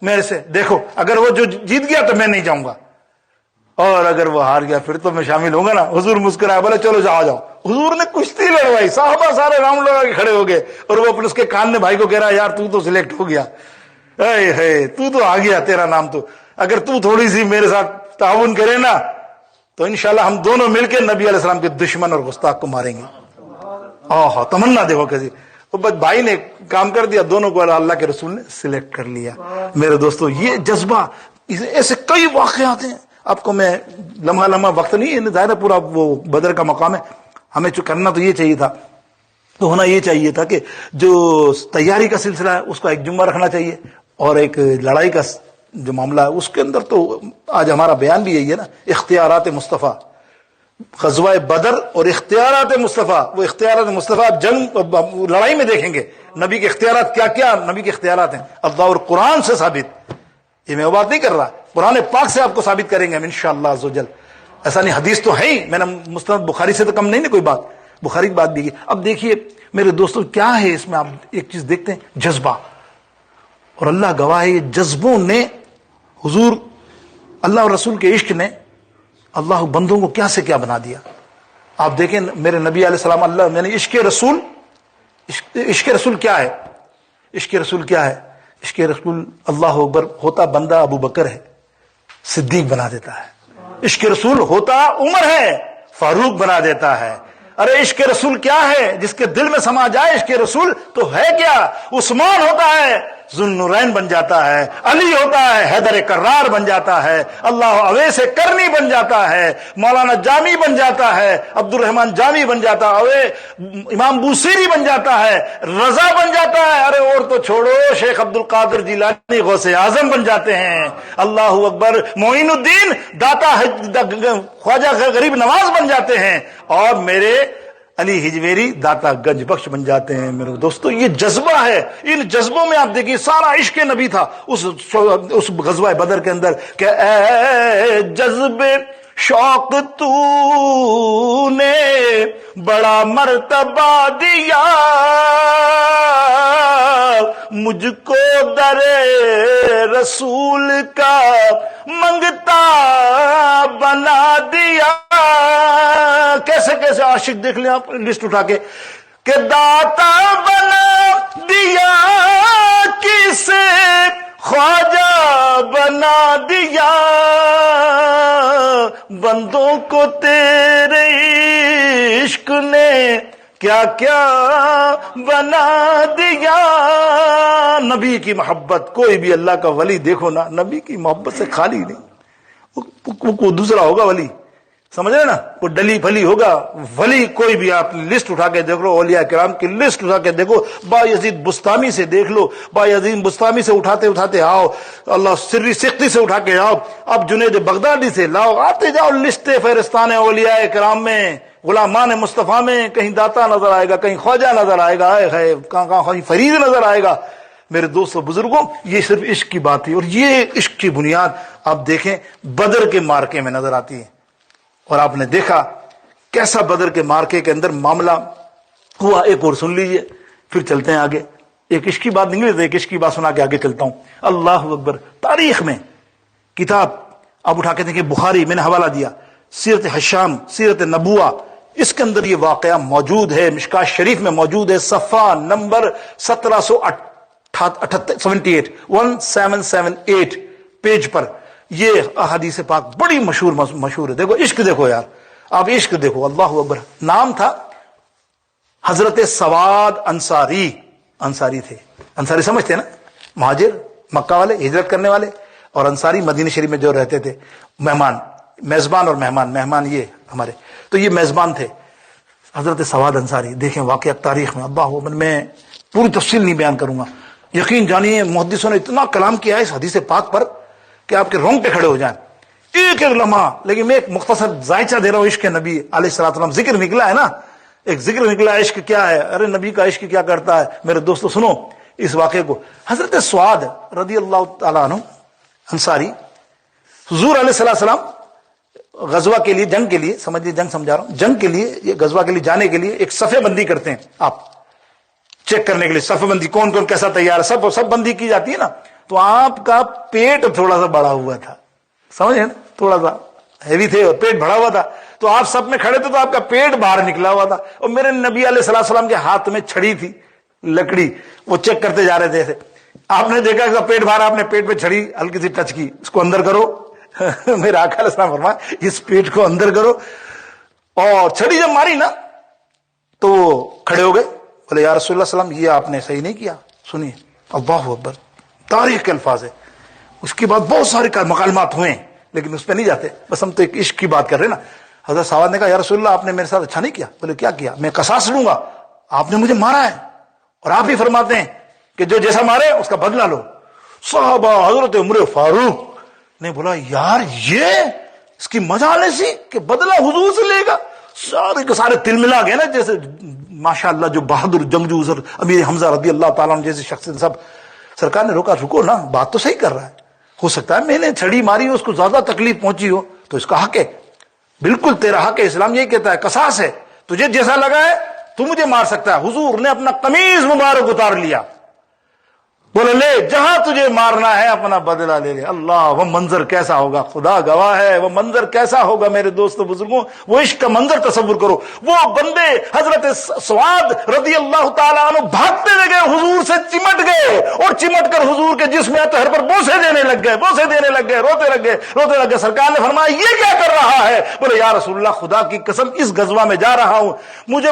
میرے سے, دیکھو اگر وہ جو جیت گیا تو میں نہیں جاؤں گا, اور اگر وہ ہار گیا پھر تو میں شامل ہوں گا نا. حضور مسکرائے, بولے چلو جاؤ جاؤ. حضور نے کشتی لڑوائی, صحابہ سارے راؤنڈ لگا کے کھڑے ہو گئے, اور وہ اپنے اس کے کان میں بھائی کو کہہ رہا ہے یار تو سلیکٹ ہو گیا, تو آ گیا, تیرا نام تو, اگر تو تھوڑی سی میرے ساتھ تعاون کرے نا تو انشاءاللہ ہم دونوں مل کے نبی علیہ السلام کے دشمن اور گستاخ کو ماریں گے. تمنا دیکھو کیسی. بھائی نے کام کر دیا, دونوں کو اللہ کے رسول نے سلیکٹ کر لیا. میرے دوستو یہ جذبہ, ایسے کئی واقعات ہیں. آپ کو میں لمحہ وقت نہیں ہے, ظاہر پورا وہ بدر کا مقام ہے, ہمیں جو کرنا تو یہ چاہیے تھا, تو ہونا یہ چاہیے تھا کہ جو تیاری کا سلسلہ ہے اس کا ایک جمعہ رکھنا چاہیے, اور ایک لڑائی کا جو معاملہ ہے اس کے اندر تو آج ہمارا بیان بھی یہی ہے نا, اختیارات مصطفیٰ. غزوہ بدر اور اختیارات مصطفیٰ، وہ اختیارات مصطفیٰ جنگ لڑائی میں دیکھیں گے نبی کے اختیارات کیا کیا نبی کے اختیارات ہیں، اللہ اور قرآن سے ثابت. یہ میں وہ بات نہیں کر رہا، قرآن پاک سے آپ کو ثابت کریں گے ہم انشاءاللہ عز و جل. ایسا نہیں، حدیث تو ہے ہی، میں نے مستند بخاری سے تو کم نہیں نا کوئی بات، بخاری کی بات بھی کی. اب دیکھیے میرے دوستوں کیا ہے اس میں، آپ ایک چیز دیکھتے ہیں، جذبہ. اور اللہ گواہ ہے، یہ جذبوں نے حضور اللہ اور رسول کے عشق نے اللہ بندوں کو کیا سے کیا بنا دیا. آپ دیکھیں میرے نبی علیہ السلام، اللہ میں نے عشق رسول کیا ہے، عشق رسول کیا ہے، عشق رسول اللہ اکبر ہوتا بندہ ابو بکر ہے صدیق بنا دیتا ہے. عشق رسول ہوتا عمر ہے فاروق بنا دیتا ہے. ارے عشق رسول کیا ہے، جس کے دل میں سما جائے عشق رسول تو ہے کیا، عثمان ہوتا ہے ذوالنورین بن جاتا ہے، علی ہوتا ہے حیدر کرار بن جاتا ہے، اللہ اویس کرنی بن جاتا ہے، مولانا جامی بن جاتا ہے، عبد الرحمن جامی بن جاتا ہے، امام بوسیری بن جاتا ہے، رضا بن جاتا ہے. ارے اور تو چھوڑو، شیخ عبد القادر جیلانی غوث اعظم بن جاتے ہیں. اللہ اکبر، معین الدین داتا خواجہ غریب نواز بن جاتے ہیں، اور میرے علی ہجویری داتا گنج بخش بن جاتے ہیں. میرے دوستو یہ جذبہ ہے، ان جذبوں میں آپ دیکھیے سارا عشق نبی تھا اس غزوہ بدر کے اندر کہ اے جذبے شوق تو نے بڑا مرتبہ دیا، مجھ کو در رسول کا منگتا بنا دیا. کیسے کیسے عاشق دیکھ لیں آپ لسٹ اٹھا کے، کہ داتا بنا دیا کسے خواجہ بنا دیا، بندوں کو تیرے عشق نے کیا کیا بنا دیا. نبی کی محبت، کوئی بھی اللہ کا ولی دیکھو نا نبی کی محبت سے خالی نہیں، وہ دوسرا ہوگا ولی، سمجھ رہے نا، وہ ڈلی پھلی ہوگا ولی. کوئی بھی آپ لسٹ اٹھا کے دیکھ لو، اولیاء کرام کی لسٹ اٹھا کے دیکھو، بایزید بستامی سے دیکھ لو، بایزید بستامی سے اٹھاتے آؤ، اللہ سری سختی سے اٹھا کے آؤ، اب جنید بغدادی سے لاؤ، آتے جاؤ لسٹ فہرستان اولیاء کرام میں، غلامان مصطفیٰ میں کہیں داتا نظر آئے گا، کہیں خواجہ نظر آئے گا، کہاں فرید نظر آئے گا. میرے دوستوں بزرگوں، یہ صرف عشق کی بات ہے، اور یہ عشق کی بنیاد آپ دیکھیں بدر کے مارکے میں نظر آتی ہے. اور آپ نے دیکھا کیسا بدر کے مارکے کے اندر معاملہ ہوا. ایک اور سن لیجئے پھر چلتے ہیں آگے. ایک عشق کی بات نہیں لیتے، ایک عشق کی بات سنا کے آگے چلتا ہوں. اللہ اکبر، تاریخ میں کتاب آپ اٹھا کے دیکھیں، بخاری میں نے حوالہ دیا، سیرت حشام، سیرت نبوہ، اس کے اندر یہ واقعہ موجود ہے، مشکات شریف میں موجود ہے، صفحہ نمبر 1778 پیج پر یہ احادیث پاک بڑی مشہور ہے. دیکھو عشق، دیکھو یار آپ عشق دیکھو. اللہ اکبر. نام تھا حضرت سواد انصاری. انصاری تھے، انصاری سمجھتے ہیں نا، مہاجر مکہ والے، ہجرت کرنے والے، اور انصاری مدینہ شریف میں جو رہتے تھے، مہمان، میزبان اور مہمان یہ ہمارے، تو یہ میزبان تھے حضرت سواد انصاری. دیکھیں واقعہ تاریخ میں، اللہ اکبر، میں پوری تفصیل نہیں بیان کروں گا. یقین جانیے محدثوں نے اتنا کلام کیا ہے اس حدیث پاک پر کہ آپ کے رونگٹے کھڑے ہو جائیں ایک ایک لمحہ. لیکن میں ایک مختصر ذائچہ دے رہا ہوں. عشق نبی علیہ السلام، ذکر نکلا ہے نا، ایک ذکر نکلا. عشق کیا ہے، ارے نبی کا عشق کیا کرتا ہے. میرے دوستو سنو اس واقعے کو. حضرت سعاد رضی اللہ تعالیٰ عنہ انصاری، حضور علیہ السلام غزوہ کے لیے، جنگ کے لیے، سمجھیے جنگ سمجھا رہا ہوں، جنگ کے لیے، یہ غزوہ کے لیے جانے کے لیے ایک صفحہ بندی کرتے ہیں. آپ چیک کرنے کے لیے صفحہ بندی، کون کون کیسا تیار ہے، سب بندی کی جاتی ہے نا. تو آپ کا پیٹ تھوڑا سا بڑا ہوا تھا، سمجھے نا، تھوڑا سا ہیوی تھے اور پیٹ بڑا ہوا تھا. تو آپ سب میں کھڑے تھے تو آپ کا پیٹ باہر نکلا ہوا تھا. اور میرے نبی علیہ السلام کے ہاتھ میں چھڑی تھی، لکڑی، وہ چیک کرتے جا رہے تھے. آپ نے دیکھا کہ پیٹ باہر، آپ نے پیٹ پہ چھڑی ہلکی سی ٹچ کی، اس کو اندر کرو. میرے آقا علیہ السلام فرمایا اس پیٹ کو اندر کرو. اور چھڑی جب ماری نا تو کھڑے ہو گئے، بولے یا رسول اللہ سلام یہ آپ نے صحیح نہیں کیا. سنیے اللہ اکبر، تاریخ کے الفاظ ہے. اس کے بعد بہت سارے مکالمات ہوئے ہیں لیکن اس پہ نہیں جاتے، بس ہم تو ایک عشق کی بات کر رہے ہیں نا. حضرت سعاد نے کہا یا رسول اللہ آپ نے میرے ساتھ اچھا نہیں کیا. بولے کیا کیا؟ میں قصاص لوں گا، آپ نے مجھے مارا ہے اور آپ ہی فرماتے ہیں کہ جو جیسا مارے اس کا بدلہ لو. صحابہ حضرت عمر فاروق نے بولا یار اس کی مجالسی کہ بدلہ حضور سے لے گا. سارے کے سارے تل ملا گئے نا, جیسے ماشاءاللہ جو بہادر جنگجو امیر حمزہ رضی اللہ تعالیٰ عنہ جیسے شخص سب. سرکار نے روکا, رکو نا, بات تو صحیح کر رہا ہے, ہو سکتا ہے میں نے چھڑی ماری ہو, اس کو زیادہ تکلیف پہنچی ہو, تو اس کا حق ہے, بالکل تیرا حق ہے. اسلام یہی کہتا ہے قصاص ہے, تجھے جیسا لگا ہے تو مجھے مار سکتا ہے. حضور نے اپنا قمیض مبارک اتار لیا, بولے لے جہاں تجھے مارنا ہے اپنا بدلہ لے لے. اللہ, وہ منظر کیسا ہوگا, خدا گواہ ہے وہ منظر کیسا ہوگا میرے دوستو بزرگوں. وہ عشق کا منظر تصور کرو. وہ بندے حضرت سعد رضی اللہ تعالیٰ عنہ بھاگتے لگے, حضور سے چمٹ گئے, اور چمٹ کر حضور کے جسم اطہر پر بوسے دینے لگ گئے, روتے لگ گئے. سرکار نے فرمایا یہ کیا کر رہا ہے؟ بولے یا رسول اللہ, خدا کی قسم اس غزوہ میں جا رہا ہوں, مجھے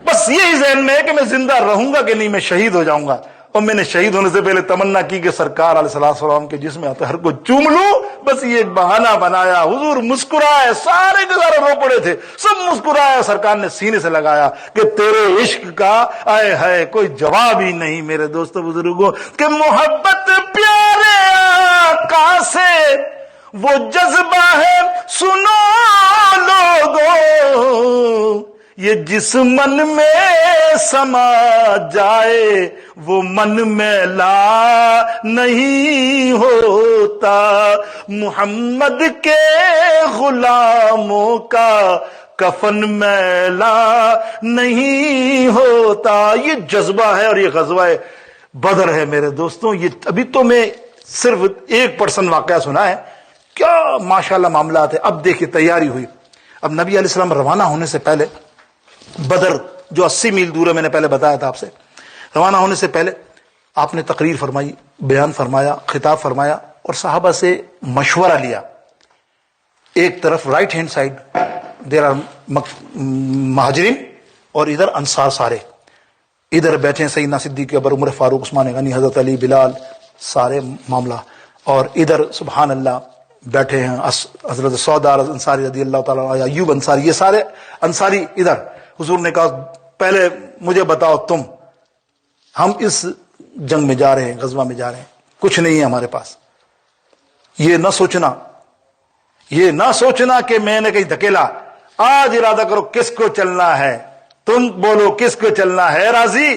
بس یہی ذہن میں ہے کہ میں زندہ رہوں گا کہ نہیں, میں شہید ہو جاؤں گا. اور میں نے شہید ہونے سے پہلے تمنا کی کہ سرکار علیہ السلام کے جسم اطہر کو چوم لوں. بس یہ ایک بہانہ بنایا. حضور مسکرائے, سارے کے سارے رو پڑے تھے, سب مسکرائے. سرکار نے سینے سے لگایا کہ تیرے عشق کا آئے ہے کوئی جواب ہی نہیں میرے دوستو بزرگوں, کہ محبت پیارے آقا سے وہ جذبہ ہے سنو لوگوں, یہ جس من میں سما جائے وہ من میلا نہیں ہوتا. محمد کے غلاموں کا کفن میلا نہیں ہوتا. یہ جذبہ ہے اور یہ غزوہ بدر ہے میرے دوستوں. یہ ابھی تو میں صرف 1% واقعہ سنا ہے, کیا ماشاءاللہ معاملات ہے. اب دیکھیے تیاری ہوئی. اب نبی علیہ السلام روانہ ہونے سے پہلے بدر جو 80 میل دور ہے, میں نے پہلے بتایا تھا آپ سے, روانہ ہونے سے پہلے آپ نے تقریر فرمائی, بیان فرمایا, خطاب فرمایا, اور صحابہ سے مشورہ لیا. ایک طرف right hand side there are مہاجرین اور ادھر انصار سارے, ادھر بیٹھے ہیں سیدنا صدیق اکبر, عمر فاروق, عثمان غنی, حضرت علی, بلال, سارے معاملہ, اور ادھر سبحان اللہ بیٹھے ہیں حضرت سودار انصاری رضی اللہ تعالیٰ, ایوب انصاری, یہ سارے انصاری ادھر. حضور نے کہا پہلے مجھے بتاؤ تم, ہم اس جنگ میں جا رہے ہیں, غزوہ میں جا رہے ہیں, کچھ نہیں ہے ہمارے پاس. یہ نہ سوچنا کہ میں نے کہیں دھکیلا. آج ارادہ کرو کس کو چلنا ہے, تم بولو کس کو چلنا ہے. راضی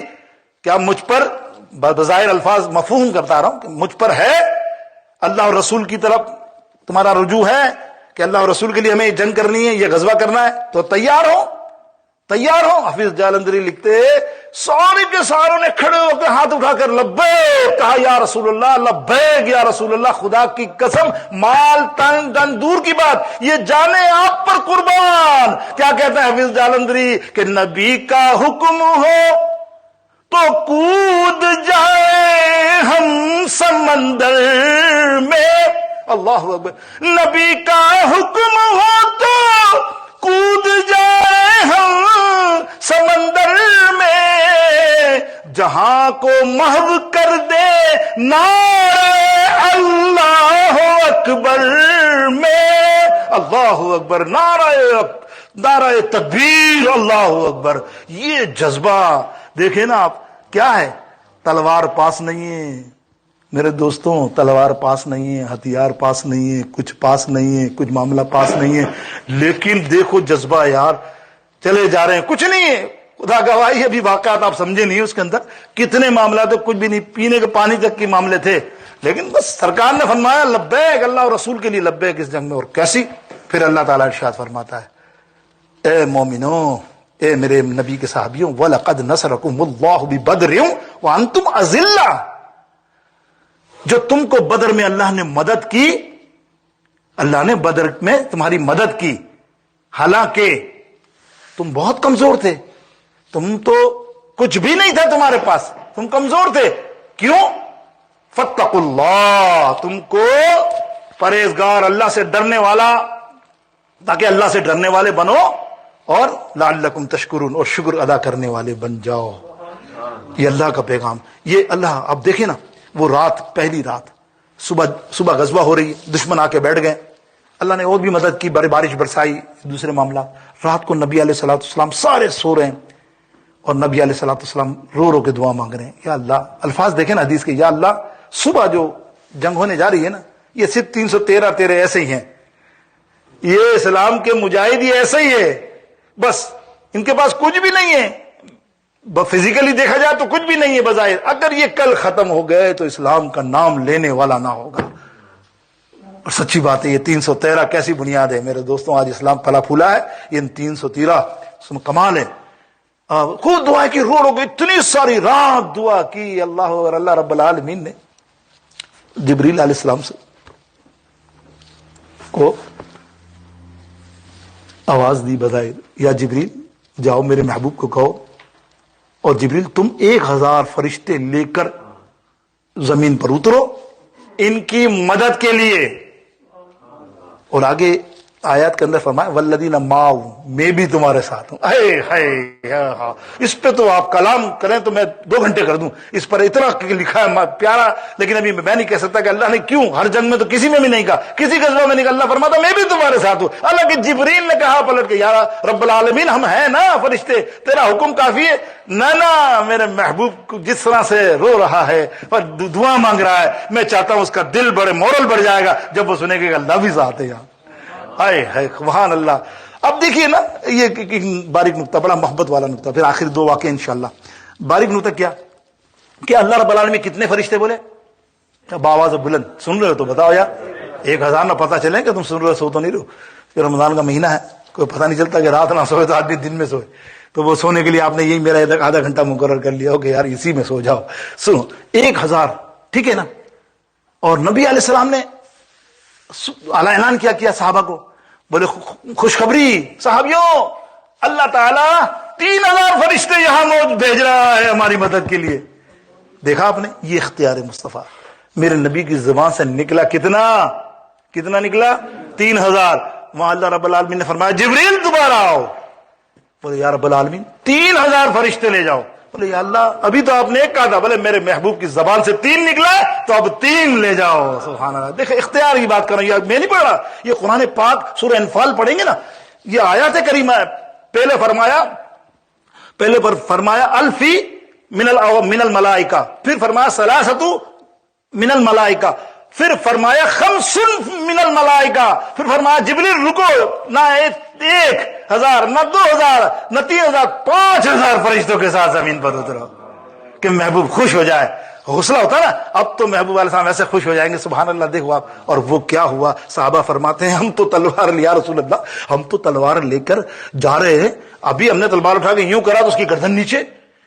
کیا مجھ پر, بظاہر الفاظ مفہوم کرتا رہا ہوں کہ مجھ پر ہے, اللہ اور رسول کی طرف تمہارا رجوع ہے کہ اللہ اور رسول کے لیے ہمیں یہ جنگ کرنی ہے, یہ غزوہ کرنا ہے, تو تیار ہو. حفیظ جالندری لکھتے سارے کے ساروں نے کھڑے ہو کے ہاتھ اٹھا کر لبیک کہا, یا رسول اللہ, لبیک یا رسول اللہ, خدا کی قسم, مال تن دن دور کی بات, یہ جانے آپ پر قربان. کیا کہتا ہے حفیظ جالندری کہ نبی کا حکم ہو تو کود جائے ہم سمندر میں. اللہ اکبر. نبی کا حکم ہو تو کود جائے ہم سمندر میں, جہاں کو محو کر دے نعرہ اللہ اکبر میں. اللہ اکبر, نعرہ تکبیر, اللہ اکبر. یہ جذبہ دیکھیں نا آپ, کیا ہے, تلوار پاس نہیں ہے میرے دوستوں, تلوار پاس نہیں ہے, ہتھیار پاس نہیں ہے, کچھ پاس نہیں ہے, کچھ معاملہ پاس نہیں ہے, لیکن دیکھو جذبہ یار, چلے جا رہے ہیں, کچھ نہیں ہے. خدا گواہی ابھی واقعات آپ سمجھے نہیں, اس کے اندر کتنے معاملات, کچھ بھی نہیں, پینے کے پانی تک کے معاملے تھے, لیکن بس سرکار نے فرمایا لبیک, اللہ اور رسول کے لیے لبیک اس جنگ میں. اور کیسی, پھر اللہ تعالیٰ ارشاد فرماتا ہے, اے مومنوں, اے میرے نبی کے صحابیوں, وَلَقَدْ نَصَرَكُمُ اللَّهُ بِبَدْرٍ وَأَنْتُمْ أَذِلَّةٌ, جو تم کو بدر میں اللہ نے مدد کی, اللہ نے بدر میں تمہاری مدد کی, حالانکہ تم بہت کمزور تھے, تم تو کچھ بھی نہیں تھا تمہارے پاس, تم کمزور تھے. کیوں؟ فَاتَّقُوا اللَّهَ, تم کو پرہیزگار, اللہ سے ڈرنے والا, تاکہ اللہ سے ڈرنے والے بنو, اور لعلکم تشکرون, اور شکر ادا کرنے والے بن جاؤ. یہ اللہ کا پیغام. یہ اللہ, اب دیکھیں نا وہ رات, پہلی رات, صبح غزوہ ہو رہی, دشمن آ کے بیٹھ گئے, اللہ نے اور بھی مدد کی, بارش برسائی, دوسرے معاملہ. رات کو نبی علیہ الصلوۃ والسلام سارے سو رہے ہیں, اور نبی علیہ الصلوۃ والسلام رو رو کے دعا مانگ رہے ہیں, یا اللہ, الفاظ دیکھیں نا حدیث کے, یا اللہ, صبح جو جنگ ہونے جا رہی ہے نا, یہ صرف 313 ایسے ہی ہیں, یہ اسلام کے مجاہد یہ ایسے ہی ہے، بس ان کے پاس کچھ بھی نہیں ہے، فزیکلی دیکھا جائے تو کچھ بھی نہیں ہے بظاہر، اگر یہ کل ختم ہو گئے تو اسلام کا نام لینے والا نہ ہوگا۔ اور سچی بات ہے، یہ 313 کیسی بنیاد ہے میرے دوستوں، آج اسلام پھلا پھولا ہے، یہ 313 کمال ہے۔ خود دعا کی روڑوں کو اتنی ساری رات دعا کی اللہ، اور اللہ رب العالمین نے جبریل علیہ السلام سے کو آواز دی بظاہر، یا جبریل جاؤ میرے محبوب کو کہو، اور جبریل تم 1000 فرشتے لے کر زمین پر اترو ان کی مدد کے لیے۔ اور آگے آیات کے اندر فرمایا والذین معہ، میں بھی تمہارے ساتھ ہوں۔ اس پہ تو آپ کلام کریں تو میں 2 گھنٹے کر دوں، اس پر اتنا لکھا ہے پیارا، لیکن ابھی میں نہیں کہہ سکتا کہ اللہ نے کیوں، ہر جنگ میں تو کسی میں بھی نہیں کہا، کسی غزوہ میں نہیں کہا، اللہ فرماتا میں بھی تمہارے ساتھ ہوں۔ اللہ کہ جبریل نے کہا پلٹ کے یا رب العالمین ہم ہیں نا فرشتے، تیرا حکم کافی ہے نا میرے محبوب کو جس طرح سے رو رہا ہے اور دعا مانگ رہا ہے، میں چاہتا ہوں اس کا دل بڑے مورل بڑھ جائے گا جب وہ سنے کہ اللہ بھی ذات ہے یہاں۔ ہائے ہائے سبحان اللہ۔ اب دیکھیے نا، یہ باریک نقطہ، بڑا محبت والا نقطہ، پھر آخر 2 واقعے انشاءاللہ۔ باریک نقطہ کیا کہ اللہ رب العالمین کتنے فرشتے بولے بآواز بلند؟ سن رہے ہو تو بتاؤ یار، 1000 نہ پتہ چلے کہ تم سن رہے، سو تو نہیں رہو، کہ رمضان کا مہینہ ہے، کوئی پتہ نہیں چلتا کہ رات نہ سوئے تو آدمی دن میں سوئے، تو وہ سونے کے لیے آپ نے یہی میرا آدھا گھنٹہ مقرر کر لیا ہو کہ یار اسی میں سو جاؤ۔ سنو 1000، ٹھیک ہے نا؟ اور نبی علیہ السلام نے اعلان کیا صحابہ کو، بولے خوشخبری صحابیوں، اللہ تعالیٰ 3000 فرشتے یہاں موجود بھیج رہا ہے ہماری مدد کے لیے۔ دیکھا آپ نے، یہ اختیار مصطفیٰ میرے نبی کی زبان سے نکلا، کتنا نکلا؟ 3000۔ وہاں اللہ رب العالمین نے فرمایا جبریل دوبارہ آؤ، بولے یا رب العالمین 3000 فرشتے لے جاؤ، بولے یا اللہ ابھی تو آپ نے 1 کہا تھا، بولے میرے محبوب کی زبان سے 3 نکلا تو اب 3 لے جاؤ۔ سبحان اللہ، دیکھیں اختیار کی بات کر رہا ہوں، میں نہیں پڑھ رہا، یہ قرآن پاک سورہ انفال پڑھیں گے نا، یہ آیات کریمہ ہے۔ پہلے فرمایا الفی من الملائکہ، پھر فرمایا ثلاثۃ من الملائکہ، پھر فرمایا 5 من الملائکہ، پھر فرمایا جبریل رکو، نہ 1000 نہ 2000 نہ 3000، 5000 فرشتوں کے ساتھ زمین پر اترو کہ محبوب خوش ہو جائے۔ حوصلہ ہوتا نا، اب تو محبوب علیہ السلام ایسے خوش ہو جائیں گے، سبحان اللہ۔ دیکھو آپ، اور وہ کیا ہوا، صحابہ فرماتے ہیں ہم تو تلوار یا رسول اللہ، ہم تو تلوار لے کر جا رہے ہیں، ابھی ہم نے تلوار اٹھا کے یوں کرا تو اس کی گردن نیچے،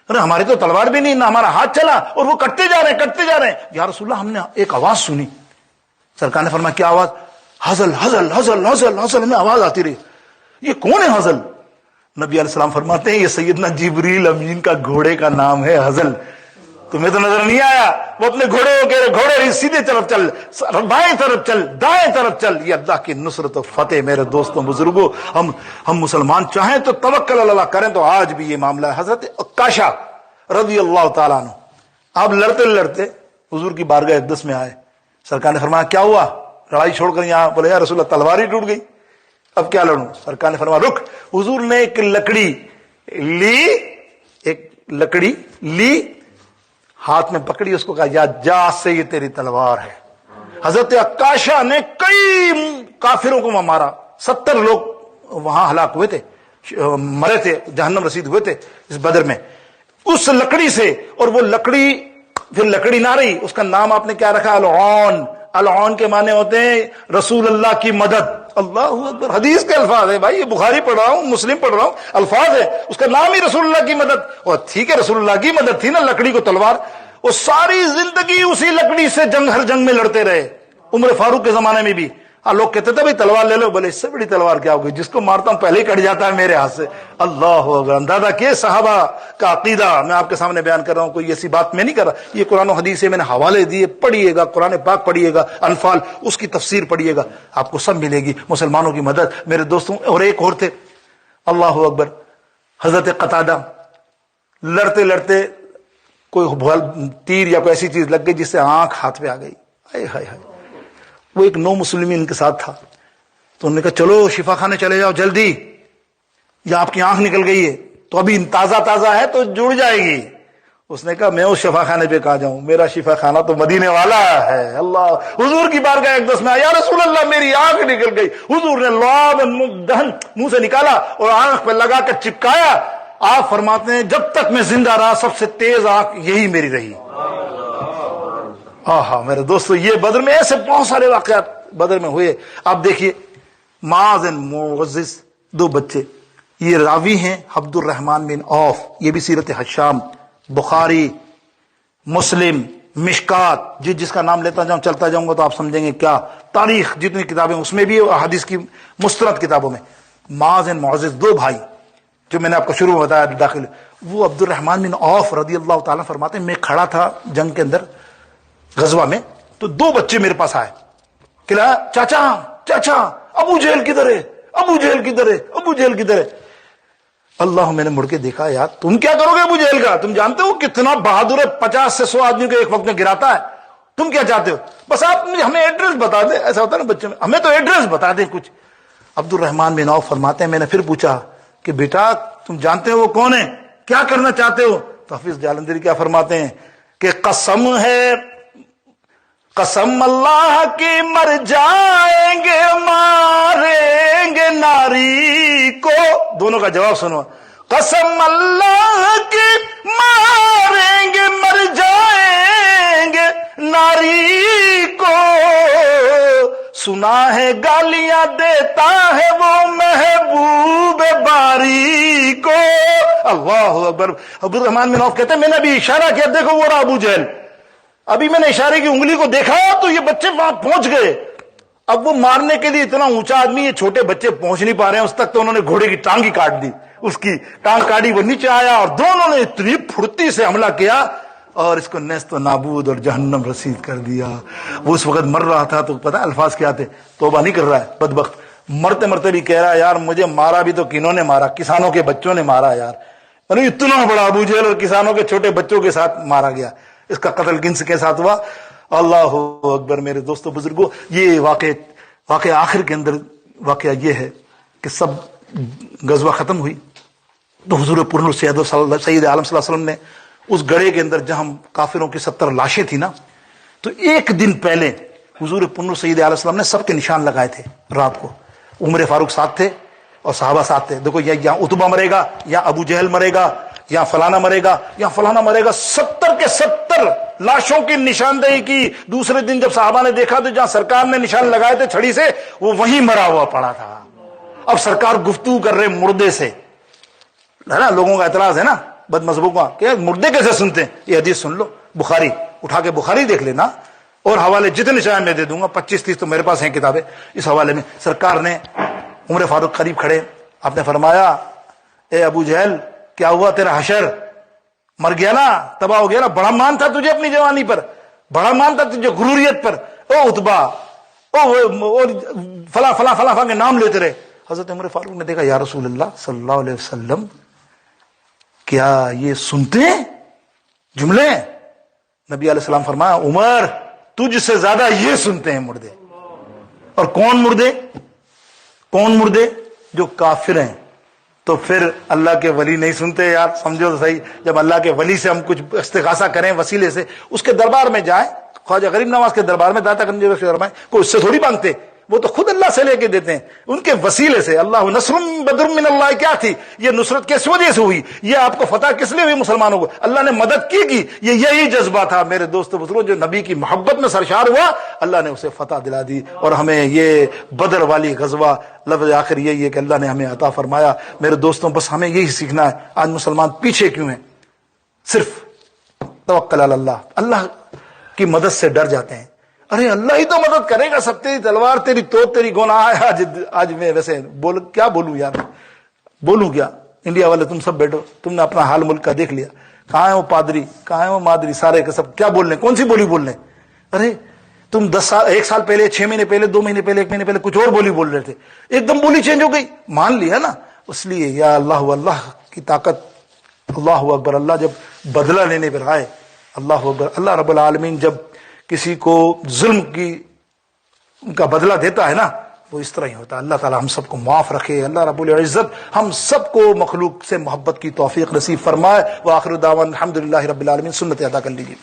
ارے ہماری تو تلوار بھی نہیں، نہ ہمارا ہاتھ چلا، اور وہ کٹتے جا رہے ہیں۔ یا رسول اللہ ہم نے ایک آواز سنی، سرکار نے فرمایا کیا آواز؟ حزل حزل حزل حزل حزل، ہمیں آواز آتی رہی، یہ کون ہے حزل؟ نبی علیہ السلام فرماتے ہیں یہ سیدنا جبریل امین کا گھوڑے کا نام ہے حزل۔ تمہیں تو نظر نہیں آیا، وہ اپنے گھوڑے سیدھے طرف چل، بائیں طرف چل، دائیں طرف چل، یہ اللہ کی نصرت و فتح۔ میرے دوستوں بزرگوں، ہم مسلمان چاہیں تو توکل اللہ کریں تو آج بھی یہ معاملہ ہے۔ حضرت عکاشہ رضی اللہ تعالیٰ عنہ آپ لڑتے حضور کی بارگاہ اقدس میں آئے، سرکار نے فرمایا کیا ہوا، لڑائی چھوڑ کر یہاں؟ بولے یا رسول اللہ تلوار ہی ٹوٹ گئی، اب کیا لڑوں؟ سرکار نے فرمایا رک۔ حضور نے ایک لکڑی لی، ہاتھ میں پکڑی، اس کو کہا یا جا سے یہ تیری تلوار ہے۔ حضرت عکاشہ نے کئی کافروں کو مارا، 70 لوگ وہاں ہلاک ہوئے تھے، مرے تھے، جہنم رسید ہوئے تھے اس بدر میں، اس لکڑی سے۔ اور وہ لکڑی پھر لکڑی نہ رہی، اس کا نام آپ نے کیا رکھا؟ العون۔ العون کے معنی ہوتے ہیں رسول اللہ کی مدد۔ اللہ اکبر، حدیث کے الفاظ ہے بھائی، یہ بخاری پڑھ رہا ہوں، مسلم پڑھ رہا ہوں، الفاظ ہے، اس کا نام ہی رسول اللہ کی مدد۔ اور ٹھیک ہے رسول اللہ کی مدد تھی نا، لکڑی کو تلوار، وہ ساری زندگی اسی لکڑی سے ہر جنگ میں لڑتے رہے، عمر فاروق کے زمانے میں بھی۔ لوگ کہتے تھے بھائی تلوار لے لو، بولے اس سے بڑی تلوار کیا ہوگی، جس کو مارتا ہوں پہلے ہی کٹ جاتا ہے میرے ہاتھ سے۔ اللہ اکبر، اندازہ کہ صحابہ کا عقیدہ میں آپ کے سامنے بیان کر رہا ہوں، کوئی ایسی بات میں نہیں کر رہا، یہ قرآن و حدیث سے میں نے حوالے دیے، پڑھیے گا، قرآن پاک پڑھیے گا، انفال اس کی تفسیر پڑھیے گا، آپ کو سب ملے گی، مسلمانوں کی مدد۔ میرے دوستوں، اور ایک اور تھے، اللہ اکبر، حضرت قتادہ، لڑتے کوئی تیر یا کوئی ایسی چیز لگ گئی جس سے آنکھ ہاتھ پہ آ گئی، ہائے ہائے ہائے، وہ ایک نو مسلمین ان کے ساتھ تھا، تو انہوں نے کہا چلو شفا خانے چلے جاؤ جلدی، یا آپ کی آنکھ نکل گئی ہے تو ابھی تازہ ہے تو جڑ جائے گی، اس نے کہا میں اس شفا خانے پہ کہاں جاؤں, میرا شفا خانہ تو مدینے والا ہے. اللہ, حضور کی بارگاہ ایک دس میں آیا, یا رسول اللہ میری آنکھ نکل گئی. حضور نے لعاب دہن منہ سے نکالا اور آنکھ پہ لگا کر چپکایا. آپ فرماتے ہیں جب تک میں زندہ رہا سب سے تیز آنکھ یہی میری رہی. ہاں میرے دوستو, یہ بدر میں ایسے بہت سارے واقعات بدر میں ہوئے. آپ دیکھیے معاذ معزز, دو بچے, یہ راوی ہیں عبد الرحمن بن عوف, یہ بھی سیرت حشام, بخاری, مسلم, مشکات, جس کا نام لیتا جاؤں چلتا جاؤں گا تو آپ سمجھیں گے کیا تاریخ جتنی کتابیں اس میں بھی, حدیث کی مستند کتابوں میں. معاذ معزز دو بھائی جو میں نے آپ کو شروع میں بتایا داخل, وہ عبد الرحمن بن عوف رضی اللہ تعالیٰ فرماتے ہیں میں کھڑا تھا جنگ کے اندر غزوہ میں, تو دو بچے میرے پاس آئے, کہا چاچا چاچا ابو جہل کدھر ہے, ابو جہل کدھر ہے, ابو جہل کدھر ہے. اللہ, میں نے مڑ کے دیکھا یار تم کیا کرو گے ابو جہل کا, تم جانتے ہو کتنا بہادر ہے, 50 سے 100 آدمی کو ایک وقت میں گراتا ہے, تم کیا چاہتے ہو, بس آپ ہمیں ایڈریس بتا دیں. ایسا ہوتا ہے نا بچے میں, ہمیں تو ایڈریس بتا دیں کچھ. عبد الرحمن بن عوف فرماتے ہیں میں نے پھر پوچھا کہ بیٹا تم جانتے ہو وہ کون ہے, کیا کرنا چاہتے ہو؟ تو حافظ جالندھری کیا فرماتے ہیں کہ قسم ہے, قسم اللہ کی مر جائیں گے ماریں گے ناری کو. دونوں کا جواب سنو, قسم اللہ کی ماریں گے مر جائیں گے ناری کو, سنا ہے گالیاں دیتا ہے وہ محبوب باری کو. اللہ اکبر. عبد الرحمن بن عوف کہتے ہیں میں نے ابھی اشارہ کیا, دیکھو وہ رہا ابو جہل, ابھی میں نے اشارے کی انگلی کو دیکھا تو یہ بچے وہاں پہنچ گئے. اب وہ مارنے کے لیے اتنا اونچا آدمی, یہ چھوٹے بچے پہنچ نہیں پا رہے ہیں اس تک, تو انہوں نے گھوڑے کی ٹانگ ہی کاٹ دی, اس کی ٹانگ کاٹی, وہ نیچے آیا اور دونوں نے اتنی پھرتی سے حملہ کیا اور اس کو نیست و نابود اور جہنم رسید کر دیا. وہ اس وقت مر رہا تھا تو پتہ الفاظ کیا تھے, توبہ نہیں کر رہا ہے بدبخت, مرتے مرتے بھی کہہ رہا ہے یار مجھے مارا بھی تو کنہوں نے مارا, کسانوں کے بچوں نے مارا یار, اتنا بڑا ابو جہل اور کسانوں کے چھوٹے بچوں کے ساتھ مارا گیا, اس کا قتل کنس کے ساتھ ہوا. اللہ اکبر. میرے دوستو بزرگوں, یہ واقع آخر کے اندر واقعہ یہ ہے کہ سب غزوہ ختم ہوئی تو حضور پرنور سید عالم صلی اللہ علیہ وسلم نے اس گڑھے کے اندر جہاں کافروں کی 70 لاشیں تھیں نا, تو ایک دن پہلے حضور پرنور سید علیہ وسلم نے سب کے نشان لگائے تھے. رات کو عمر فاروق ساتھ تھے اور صحابہ ساتھ تھے. دیکھو یا اتبا مرے گا, یا ابو جہل مرے گا, یا فلانا مرے گا, یا فلانا مرے گا. 70 کے 70 لاشوں کی نشاندہی کی. دوسرے دن جب صحابہ نے دیکھا تو جہاں سرکار نے نشان لگائے تھے چھڑی سے, وہ وہیں مرا ہوا پڑا تھا. اب سرکار گفتگو کر رہے مردے سے, ہے نا, لوگوں کا اعتراض ہے نا بد مذہبوں کا کہ مردے کیسے سنتے ہیں. یہ حدیث سن لو, بخاری اٹھا کے بخاری دیکھ لینا, اور حوالے جتنے چاہیں میں دے دوں گا, 25-30 تو میرے پاس ہیں کتابیں اس حوالے میں. سرکار نے عمر فاروق قریب کھڑے, آپ نے فرمایا اے ابو جہل کیا ہوا تیرا حشر, مر گیا نا, تباہ ہو گیا نا, بڑا مان تھا تجھے اپنی جوانی پر, بڑا مان تھا تجھے غروریت پر, او اتبا او فلاں فلاں فلاں فلاں کے نام لیتے رہے. حضرت عمر فاروق نے دیکھا یا رسول اللہ صلی اللہ علیہ وسلم کیا یہ سنتے ہیں جملے؟ نبی علیہ السلام فرمایا عمر تجھ سے زیادہ یہ سنتے ہیں مردے. اور کون مردے؟ کون مردے؟ جو کافر ہیں. تو پھر اللہ کے ولی نہیں سنتے یار, سمجھو تو صحیح. جب اللہ کے ولی سے ہم کچھ استغاثہ کریں وسیلے سے, اس کے دربار میں جائیں, خواجہ غریب نواز کے دربار میں, داتا گنج کے دربار میں, کوئی اس سے تھوڑی مانگتے, وہ تو خود اللہ سے لے کے دیتے ہیں ان کے وسیلے سے. اللہ نصر بدر من اللہ, کیا تھی یہ نصرت کس وجہ سے ہوئی, یہ آپ کو فتح کس لیے ہوئی مسلمانوں کو, اللہ نے مدد کی. یہ یہی جذبہ تھا میرے دوستو بزرگوں, جو نبی کی محبت میں سرشار ہوا, اللہ نے اسے فتح دلا دی. اور ہمیں یہ بدر والی غزوہ لفظ آخر یہی ہے کہ اللہ نے ہمیں عطا فرمایا. میرے دوستوں بس ہمیں یہی سیکھنا ہے. آج مسلمان پیچھے کیوں ہیں؟ صرف توکل علی اللہ, اللہ کی مدد سے ڈر جاتے ہیں. ارے اللہ ہی تو مدد کرے گا, سب تیری تلوار تیری تو تیری گناہ ہے. آج میں ویسے کیا بولوں یار, بولوں کیا. انڈیا والے تم سب بیٹھو, تم نے اپنا حال ملک کا دیکھ لیا. کہاں ہے وہ پادری, کہاں ہے وہ مادری, سارے کے سب کیا بول رہے ہیں, کون سی بولی بول رہے ہیں. ارے تم 10 سال, 1 سال پہلے, 6 مہینے پہلے, 2 مہینے پہلے, 1 مہینے پہلے کچھ اور بولی بول رہے تھے, ایک دم بولی چینج ہو گئی, مان لیا نا. اس لیے یا اللہ, اللہ کی طاقت, اللہ اکبر. اللہ جب بدلہ لینے پر آئے, اللہ اکبر. اللہ رب العالمین جب کسی کو ظلم کی کا بدلہ دیتا ہے نا, وہ اس طرح ہی ہوتا ہے. اللہ تعالی ہم سب کو معاف رکھے. اللہ رب العزت ہم سب کو مخلوق سے محبت کی توفیق نصیب فرمائے. وآخر دعوانا الحمدللہ رب العالمین. سنت ادا کر لیجیے.